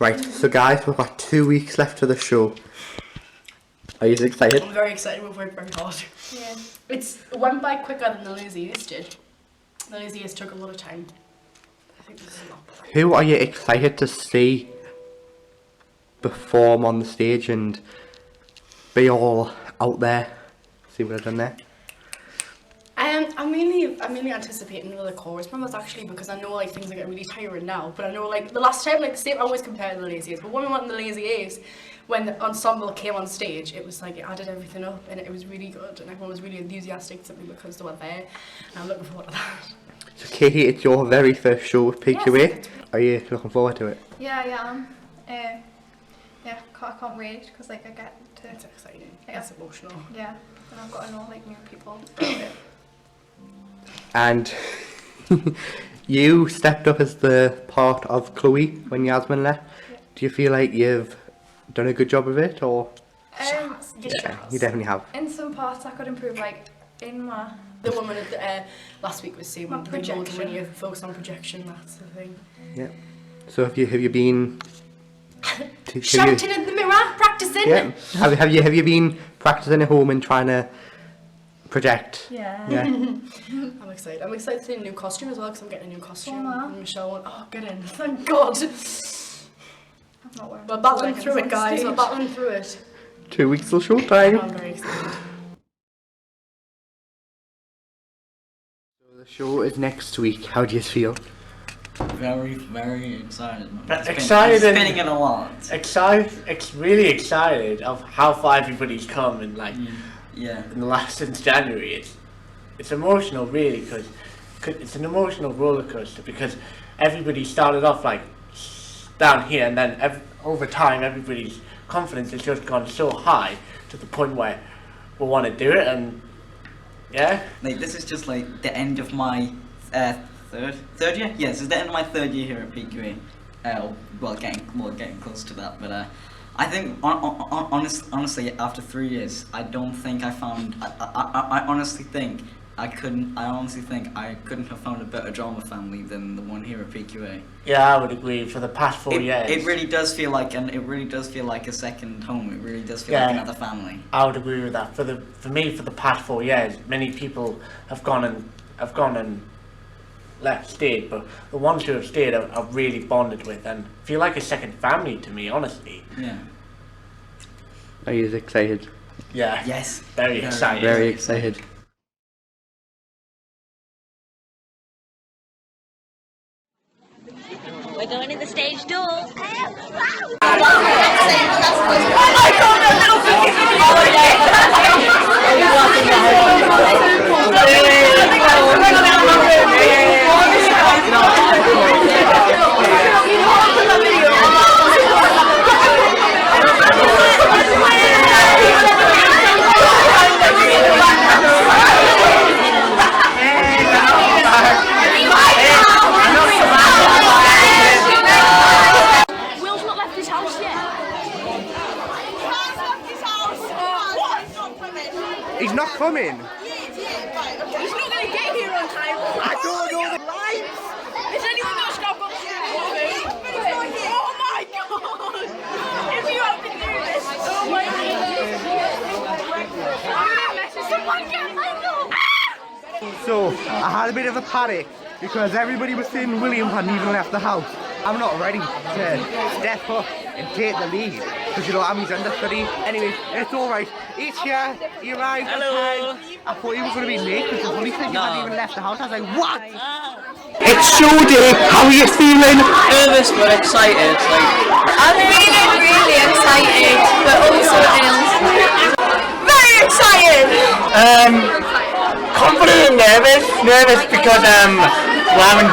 Right, so guys, we've got 2 weeks left of the show. Are you excited? I'm very excited. We've worked very hard. Yeah. It went by quicker than the Lazy Years did. The Lazy Years took a lot of time. I think this is a lot. Who are you excited to see perform on the stage and be all out there? See what I've done there? I'm mainly anticipating the chorus members actually, because I know like things are getting really tiring now. But I know like the last time, like the same, I always compare the Lazy Years. But when we went in the Lazy Years, when the ensemble came on stage, it was like it added everything up, and it was really good, and everyone was really enthusiastic simply because they were there. And I'm looking forward to that. So Katie, it's your very first show with PQA. Yes. Are you looking forward to it? Yeah, I am. Yeah, I can't wait because like I get to. It's exciting. It's emotional. Yeah, and I've got to know like new people. And you stepped up as the part of Chloe when Yasmin left. Yeah. Do you feel like you've done a good job of it, or? Yeah, you definitely have. In some parts, I could improve, like in my. The woman at last week was saying when you focus on projection, that's the thing. Yeah. So have you been shouting in the mirror, practicing? Yeah. Have you been practicing at home and trying to project? Yeah. Yeah. I'm excited. I'm excited to see a new costume as well, because I'm getting a new costume. And Michelle went, oh, get in! Thank God. I'm not wearing. We're battling through it, guys. We're battling through it. 2 weeks till show time. I'm very excited. The show is next week. How do you feel? Very, very excited. Excited. Spinning it a lot. Really excited of how far everybody's come and like yeah. In the last since January. It's emotional really because it's an emotional roller coaster because everybody started off like down here and then over time everybody's confidence has just gone so high to the point where we want to do it and. Yeah. Like this is just like the end of my third year. Yes, it's the end of my 3rd year here at PQA. Getting close to that. But I think honestly, after 3 years, I don't think I found. I honestly think I couldn't have found a better drama family than the one here at PQA. Yeah, I would agree. For the past 4 years, it really does feel like a second home. It really does feel like another family. I would agree with that. For me, for the past 4 years, many people have gone and stayed, but the ones who have stayed I've really bonded with and feel like a second family to me, honestly. Yeah. Are you excited? Yeah. Yes. Very excited. Very excited. We're going in the stage door. He's not coming. He's not going to get here on time. I don't know the lights. Is anyone going to stop on the Oh my God! If you have to do this, oh my God! Someone get Michael! So I had a bit of a panic because everybody was saying William hadn't even left the house. I'm not ready to step up and take the lead because you know I'm his understudy. Anyway, it's alright. He's here. He arrived on time. I thought he was going to be late because the police said you hadn't even left the house. I was like, what? It's show day. How are you feeling? Nervous but excited. I'm feeling really excited, but also ill. Very excited. Confident and nervous. Nervous because we're having.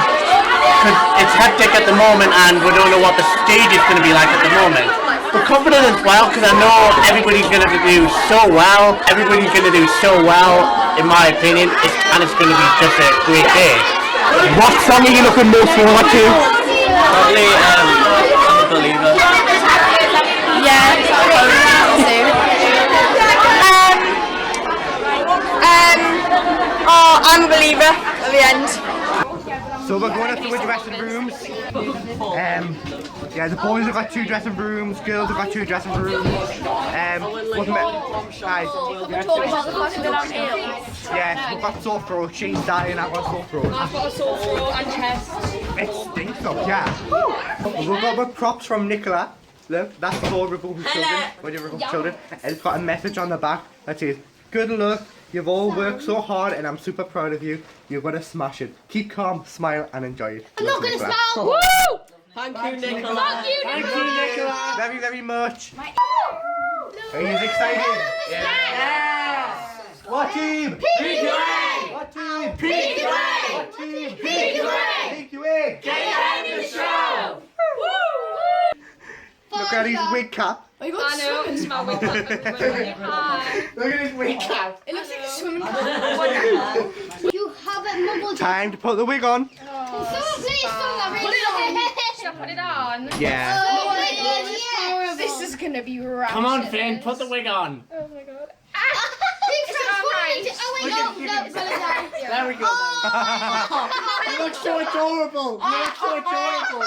It's hectic at the moment and we don't know what the stage is going to be like at the moment. But confident as well because I know everybody's going to do so well. Everybody's going to do so well, in my opinion, and it's going to be just a great day. What song are you looking most forward to? Probably I'm a Believer. Yeah, I'm a Believer at the end. So we're going up to the dressing rooms. Yeah, the boys have got 2 dressing rooms, girls have got 2 dressing rooms. Yeah, we've got sore throat, she's dying, I've got sore throat. I've got a sore throat and chest. It stinks up, yeah. We've got props from Nicola. Look, that's for Revolting Children. For your Revolting Children. And it's got a message on the back that says, "Good luck. You've all worked so hard and I'm super proud of you. You're going to smash it. Keep calm, smile and enjoy it." I'm not going to Nicola. smile. Woo! Thank you, Nicola. Thank you, Nicola. Very, very much. Are you excited? Yeah. What team? PQA. What team? PQA. What team? PQA. PQA. Get your hand in the show. Look at his wig cap. I know, it's my wig cap. Hi. Look at his wig cap. It looks like a swimming pool. You haven't mumbled. Time to put the wig on. Someone please stop that. Put it on. Should I put it on? Yeah. Oh my god, yes. This is gonna be right. Come on, Finn, put the wig on. Oh my god. Oh wait, no, it's on his eye. There we go. You look so adorable. You look so adorable.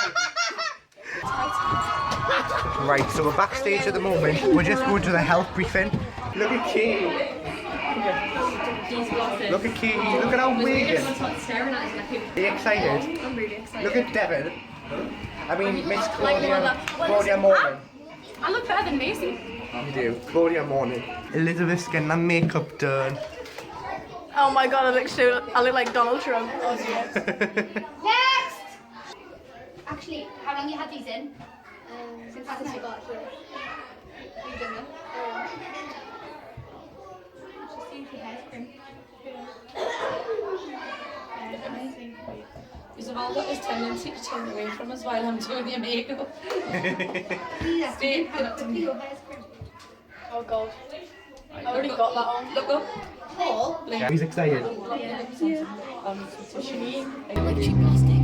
Right, so we're backstage at the moment. We're just going to the health briefing. Look at Key. Look at Key. Look at how wig is. Are you excited? I'm really excited. Look at Devon. I mean, Miss Claudia Morgan. I look better than Macy. You do. Claudia Morgan. Elizabeth's getting her makeup done. Oh my god, I look like Donald Trump. Oh, yes. Next! Actually, how long you had these in? Since I got here. You've done them? Just use your hair cream. Because I've all got this tendency to turn away from us while I'm doing your makeup. Stay up to me. Oh god. I already got that on. Look up. Paul? He's excited. Yeah. I like cheap plastic.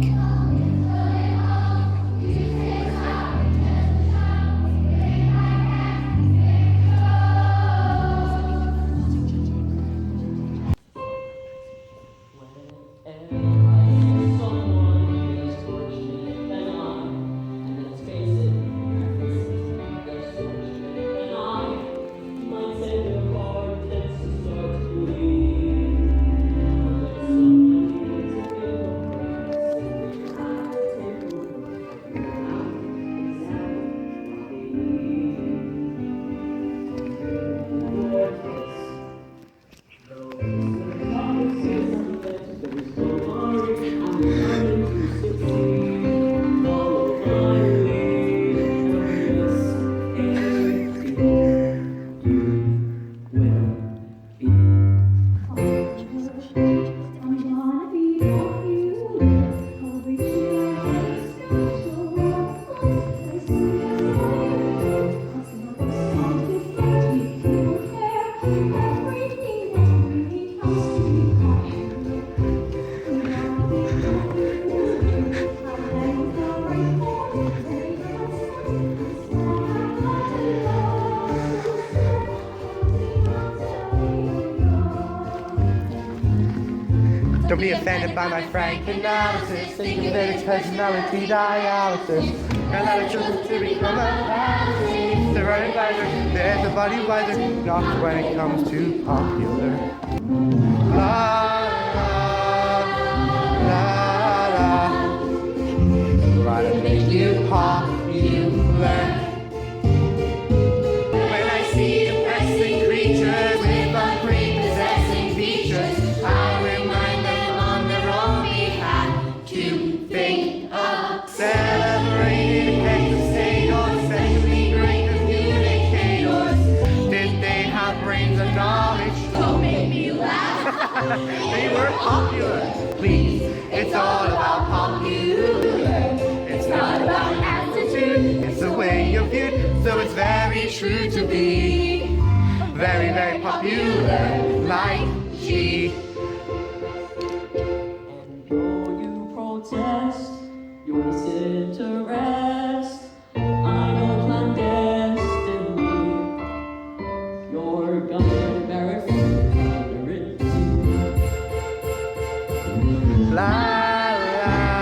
Don't be offended by my frank analysis. Thinking that it's personality dialysis. And that it's chosen to become a fantasy. The right advisor, there's a body wiser. Not when it comes to popular. La la la la. Try to make you popular. When I see depressing creatures with unprepossessing features, I remind them on their own behalf to think of celebrated hexastators, sexually great communicators. Did they have brains and knowledge? Don't make me laugh. They were popular. Please, it's all about popular. It's not about attitude, it's the way you're viewed. So it's very true to be very, very popular, like she. Protest, you're set to rest. I know clandestinely, you're gonna embarrass me. La la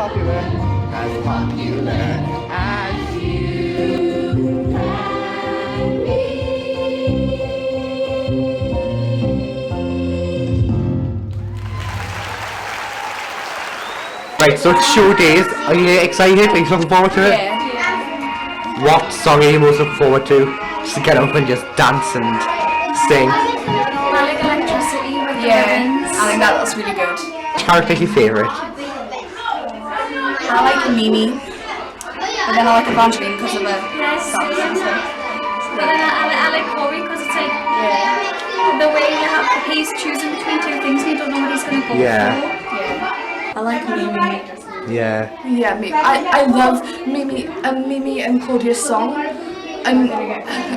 popular as you can be. Right, so it's show days. Are you excited? Are you looking forward to it? Yeah. What song are you most looking forward to? Just to get up and just dance and sing. I like Electricity with the ribbons. I think that's really good. Which character is your favourite? I like Mimi. But then I like Evangeline because of the songs and stuff. But then I like Cory because it's like the way he's choosing between two things and you don't know what he's going to go for. I like Mimi. Yeah. Yeah, I love Mimi and Claudia's song. And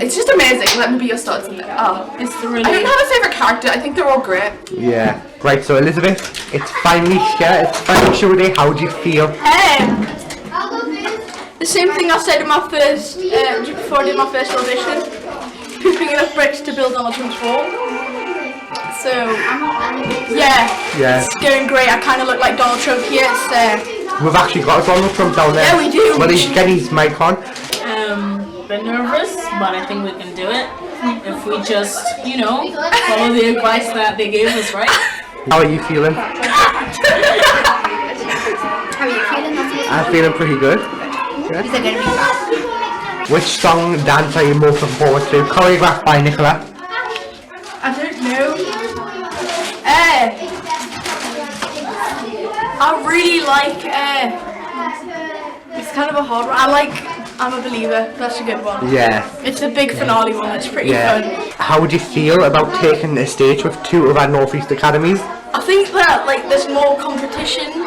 it's just amazing. Let me be your stars in there. Oh, it's really. I don't have a favourite character. I think they're all great. Yeah. Right, so Elizabeth, it's finally here. It's finally show day. How do you feel? The same thing I said in my first, before I did my first audition. Pooping enough bricks to build Donald Trump's wall. So, yeah, it's going great. I kind of look like Donald Trump here. We've actually got a Donald Trump down there. Yeah, we do. Well, he's getting his mic on. Bit nervous, but I think we can do it if we just, follow the advice that they gave us, right? How are you feeling? How are you feeling? I'm feeling pretty good. Is it going to be fun? Which song and dance are you most looking forward to? Choreographed by Nicola. I don't know. I really like, it's kind of a hard one. I like I'm a Believer. That's a good one. Yeah. It's the big finale one. It's pretty fun. How would you feel about taking the stage with two of our North East academies? I think that there's more competition,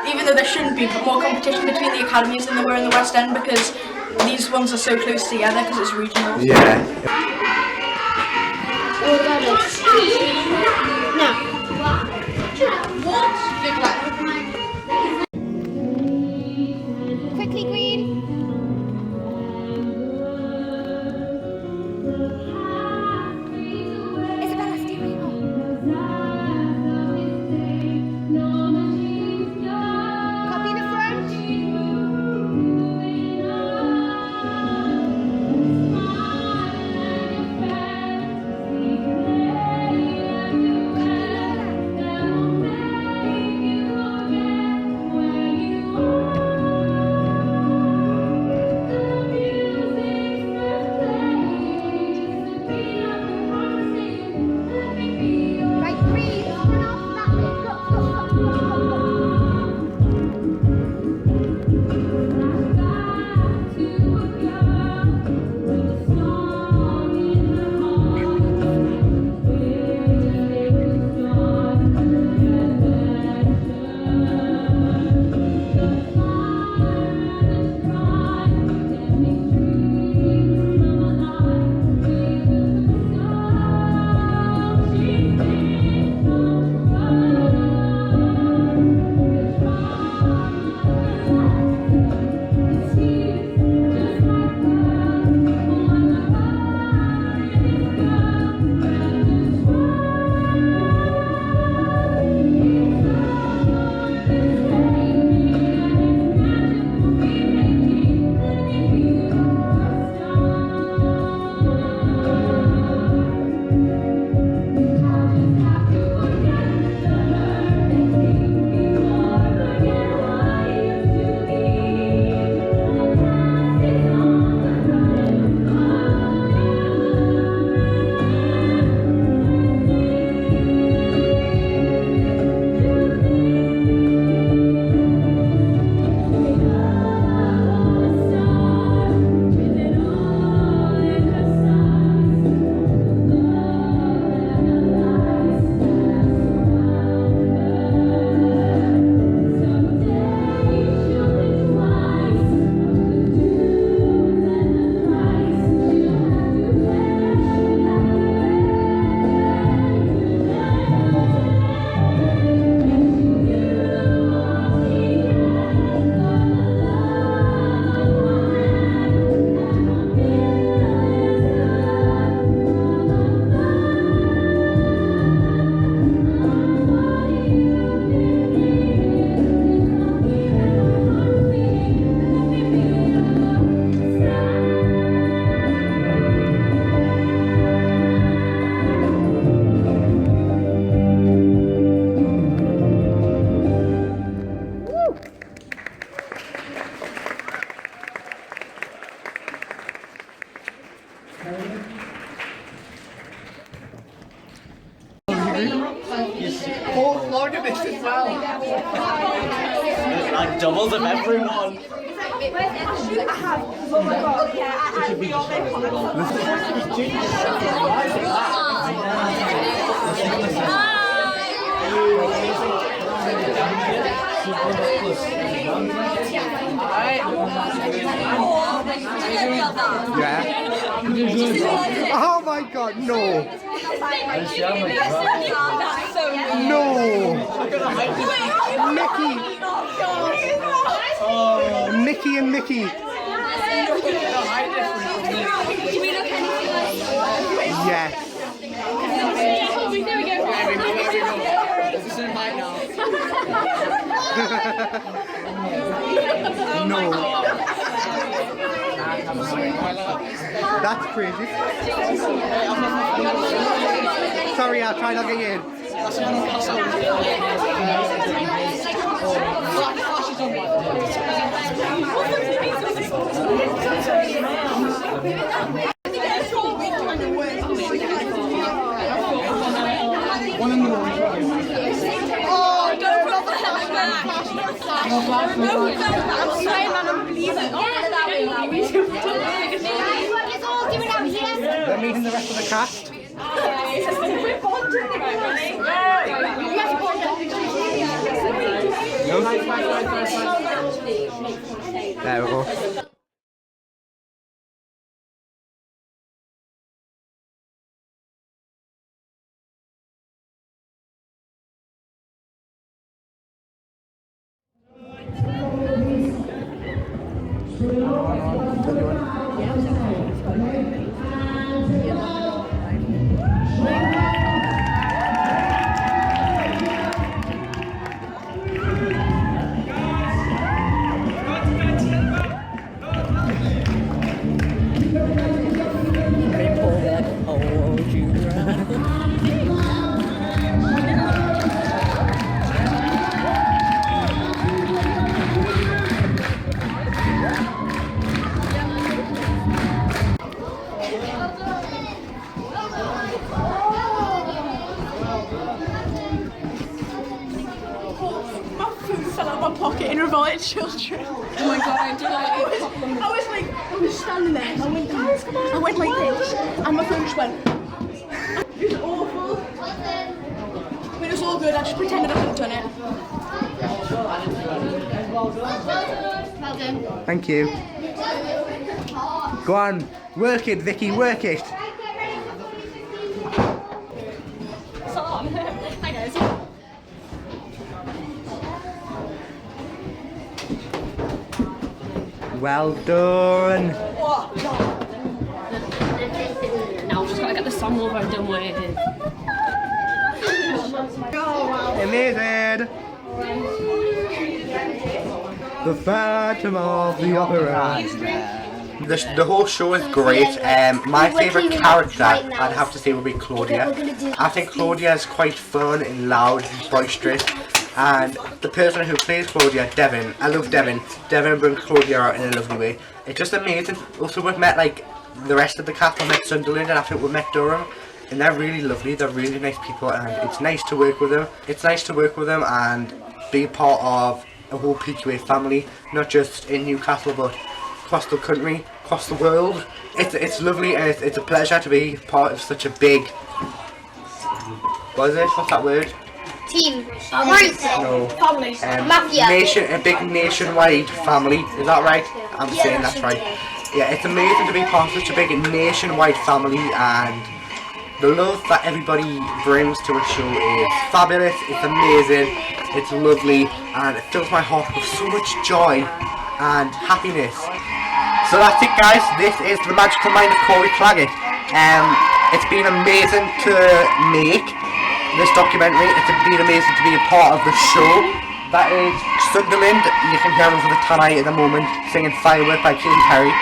even though there shouldn't be, but more competition between the academies than there were in the West End because these ones are so close together because it's regional. Yeah. Quickly, Green. Isabella, stay where you are. Copy the front. vlog of this as well. Like doubles of everyone. Yeah. Oh my god, no. No. Mickey. Oh, Mickey and Mickey. Yes. No. That's crazy. Sorry, I'll try not to get you in. They're meeting the rest of the cast. There we go. Pocket in Revolting Children. Oh my god, I did I was standing there, I went, guys, come on. I went like this, and my phone just went. It was awful. But it was all good, I just pretended I hadn't done it. Well done. Thank you. Go on, work it, Vicky, work it. Hi guys. Well done. Now we've just got to get the song over and done with. Amazing. The Phantom of the Opera. The whole show is great. My favourite character, I'd have to say, would be Claudia. I think Claudia is quite fun and loud and boisterous. And the person who plays Claudia, Devin, I love Devin. Devin brings Claudia out in a lovely way. It's just amazing. Also, we've met like the rest of the cast. We met Sunderland, and I think we met Durham, and they're really lovely. They're really nice people, and it's nice to work with them. It's nice to work with them and be part of a whole PQA family, not just in Newcastle, but across the country, across the world. It's lovely, and it's a pleasure to be part of such a big. What is it? What's that word? Team. Group. No. Family. Mafia. A big nationwide family. Is that right? I'm saying that's right. Yeah, it's amazing to be part of such a big nationwide family, and the love that everybody brings to a show is fabulous. It's amazing. It's lovely, and it fills my heart with so much joy and happiness. So that's it, guys. This is the magical mind of Cory Clagget. It's been amazing to make this documentary. It's been amazing to be a part of the show. That is Sunderland. You can hear them for the Tanai at the moment singing Firework by Katy Perry.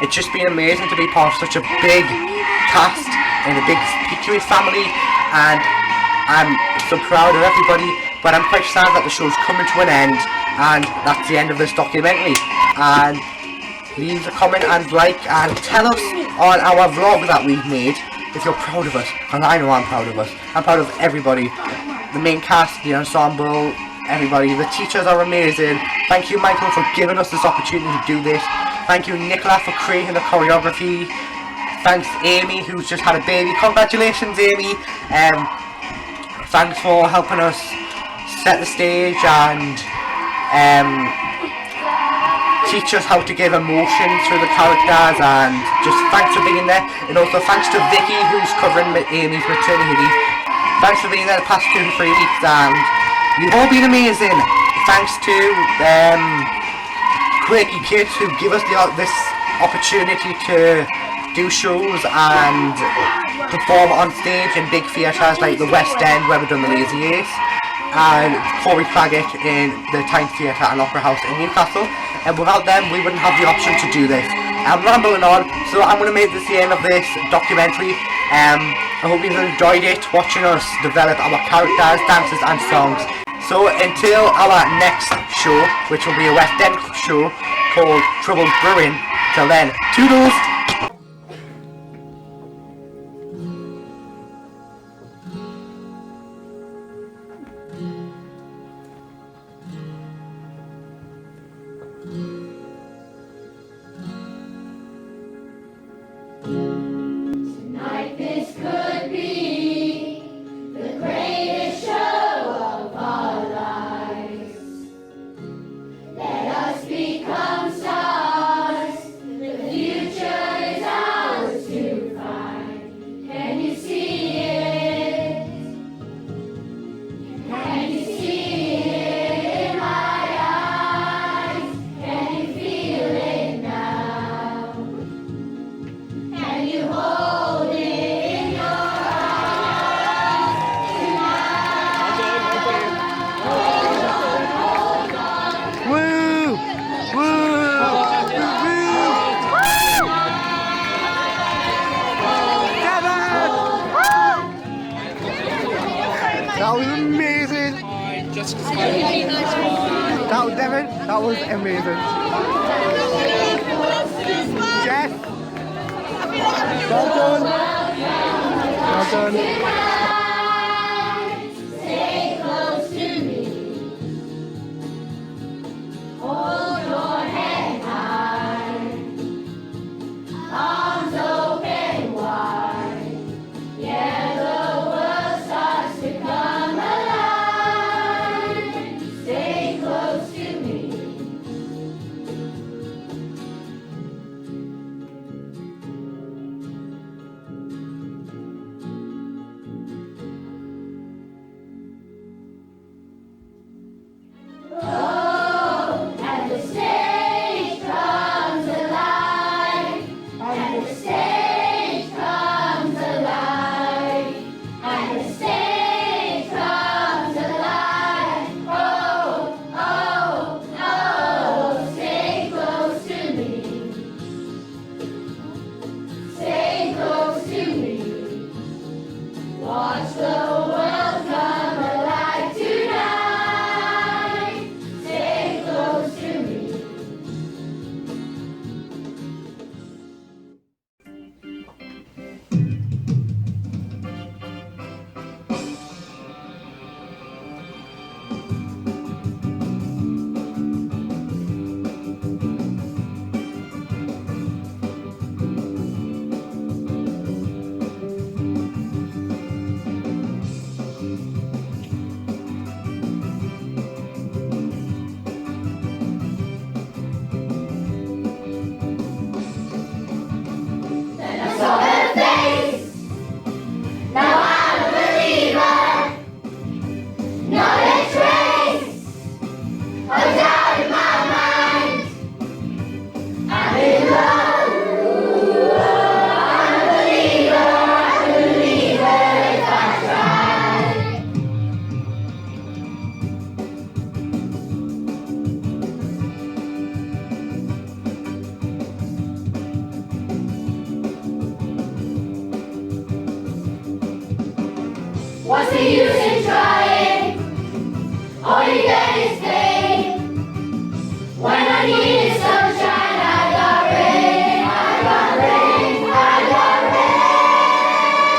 It's just been amazing to be part of such a big cast in a big PQA family, and I'm so proud of everybody, but I'm quite sad that the show's coming to an end, and that's the end of this documentary. And leave a comment and like, and tell us on our vlog that we've made if you're proud of us, and I know I'm proud of us. I'm proud of everybody. The main cast, the ensemble, everybody. The teachers are amazing. Thank you, Michael, for giving us this opportunity to do this. Thank you, Nicola, for creating the choreography. Thanks, Amy, who's just had a baby. Congratulations, Amy. Thanks for helping us set the stage and teach us how to give emotion through the characters, and just thanks for being there. And also thanks to Vicky, who's covering Amy's maternity leave. Thanks for being there the past 2 to 3 weeks, and you've all been amazing. Thanks to quirky kids who give us this opportunity to do shows and perform on stage in big theatres like the West End, where we've done the Lazy Ace, and Cory Clagget in the Time Theatre and Opera House in Newcastle. And without them, we wouldn't have the option to do this. I'm rambling on, so I'm going to make this the end of this documentary. I hope you've enjoyed it, watching us develop our characters, dances and songs. So until our next show, which will be a West End show called Trouble Brewing, till then, toodles! Tonight this could be the greatest show of our lives. Let us become stars. The future is ours to find. Can you see it? Can you see it in my eyes? Can you feel it now? Can you hold it in your arms tonight? Woo! That was amazing! That was Devin, that was amazing. Jess! Well done! Well done! Stay close to me. Hold your head high. Arms open wide. Yeah, the world starts to come alive. Stay close to me. Oh, and the stage comes alive, and the stage comes alive, and the stage comes alive. Oh, oh, oh, stay close to me. Stay close to me. Watch the world come alive tonight. Stay close to me. Then I saw her face. Now I'm a believer. Not a trace of doubt in my mind. I'm in love. I'm a believer if I try. What's the use in trying? All you get is pain. When I needed sunshine, I got rain. I got rain. I got rain.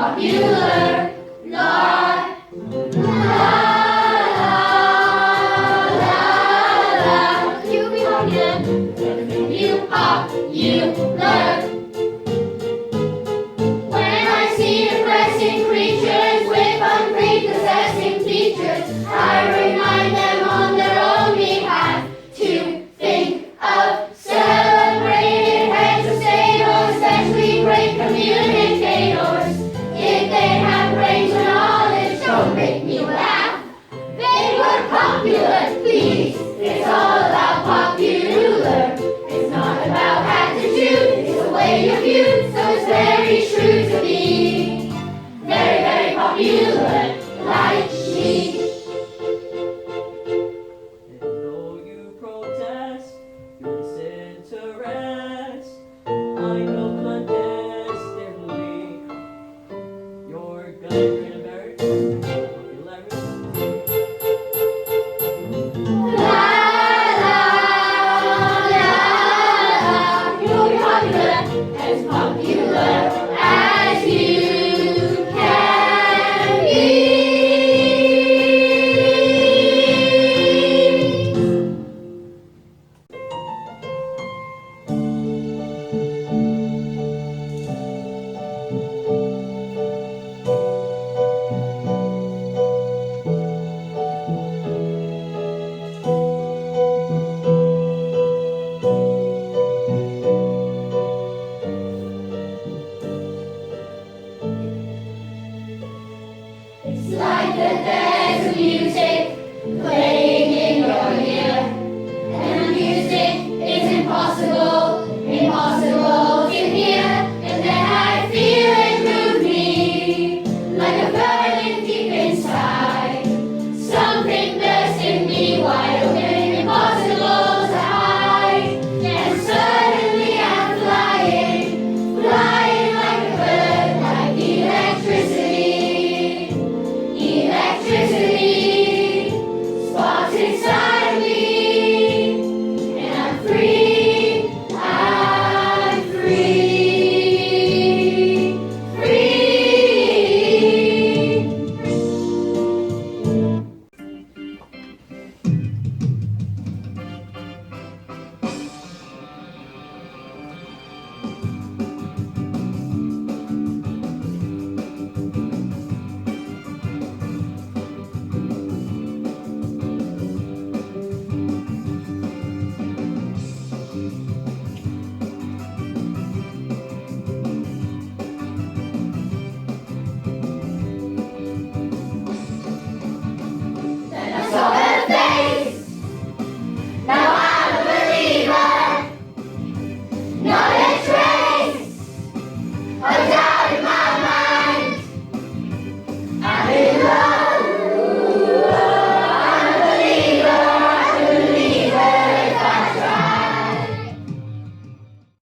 popular, la, la. You belong in, you are, you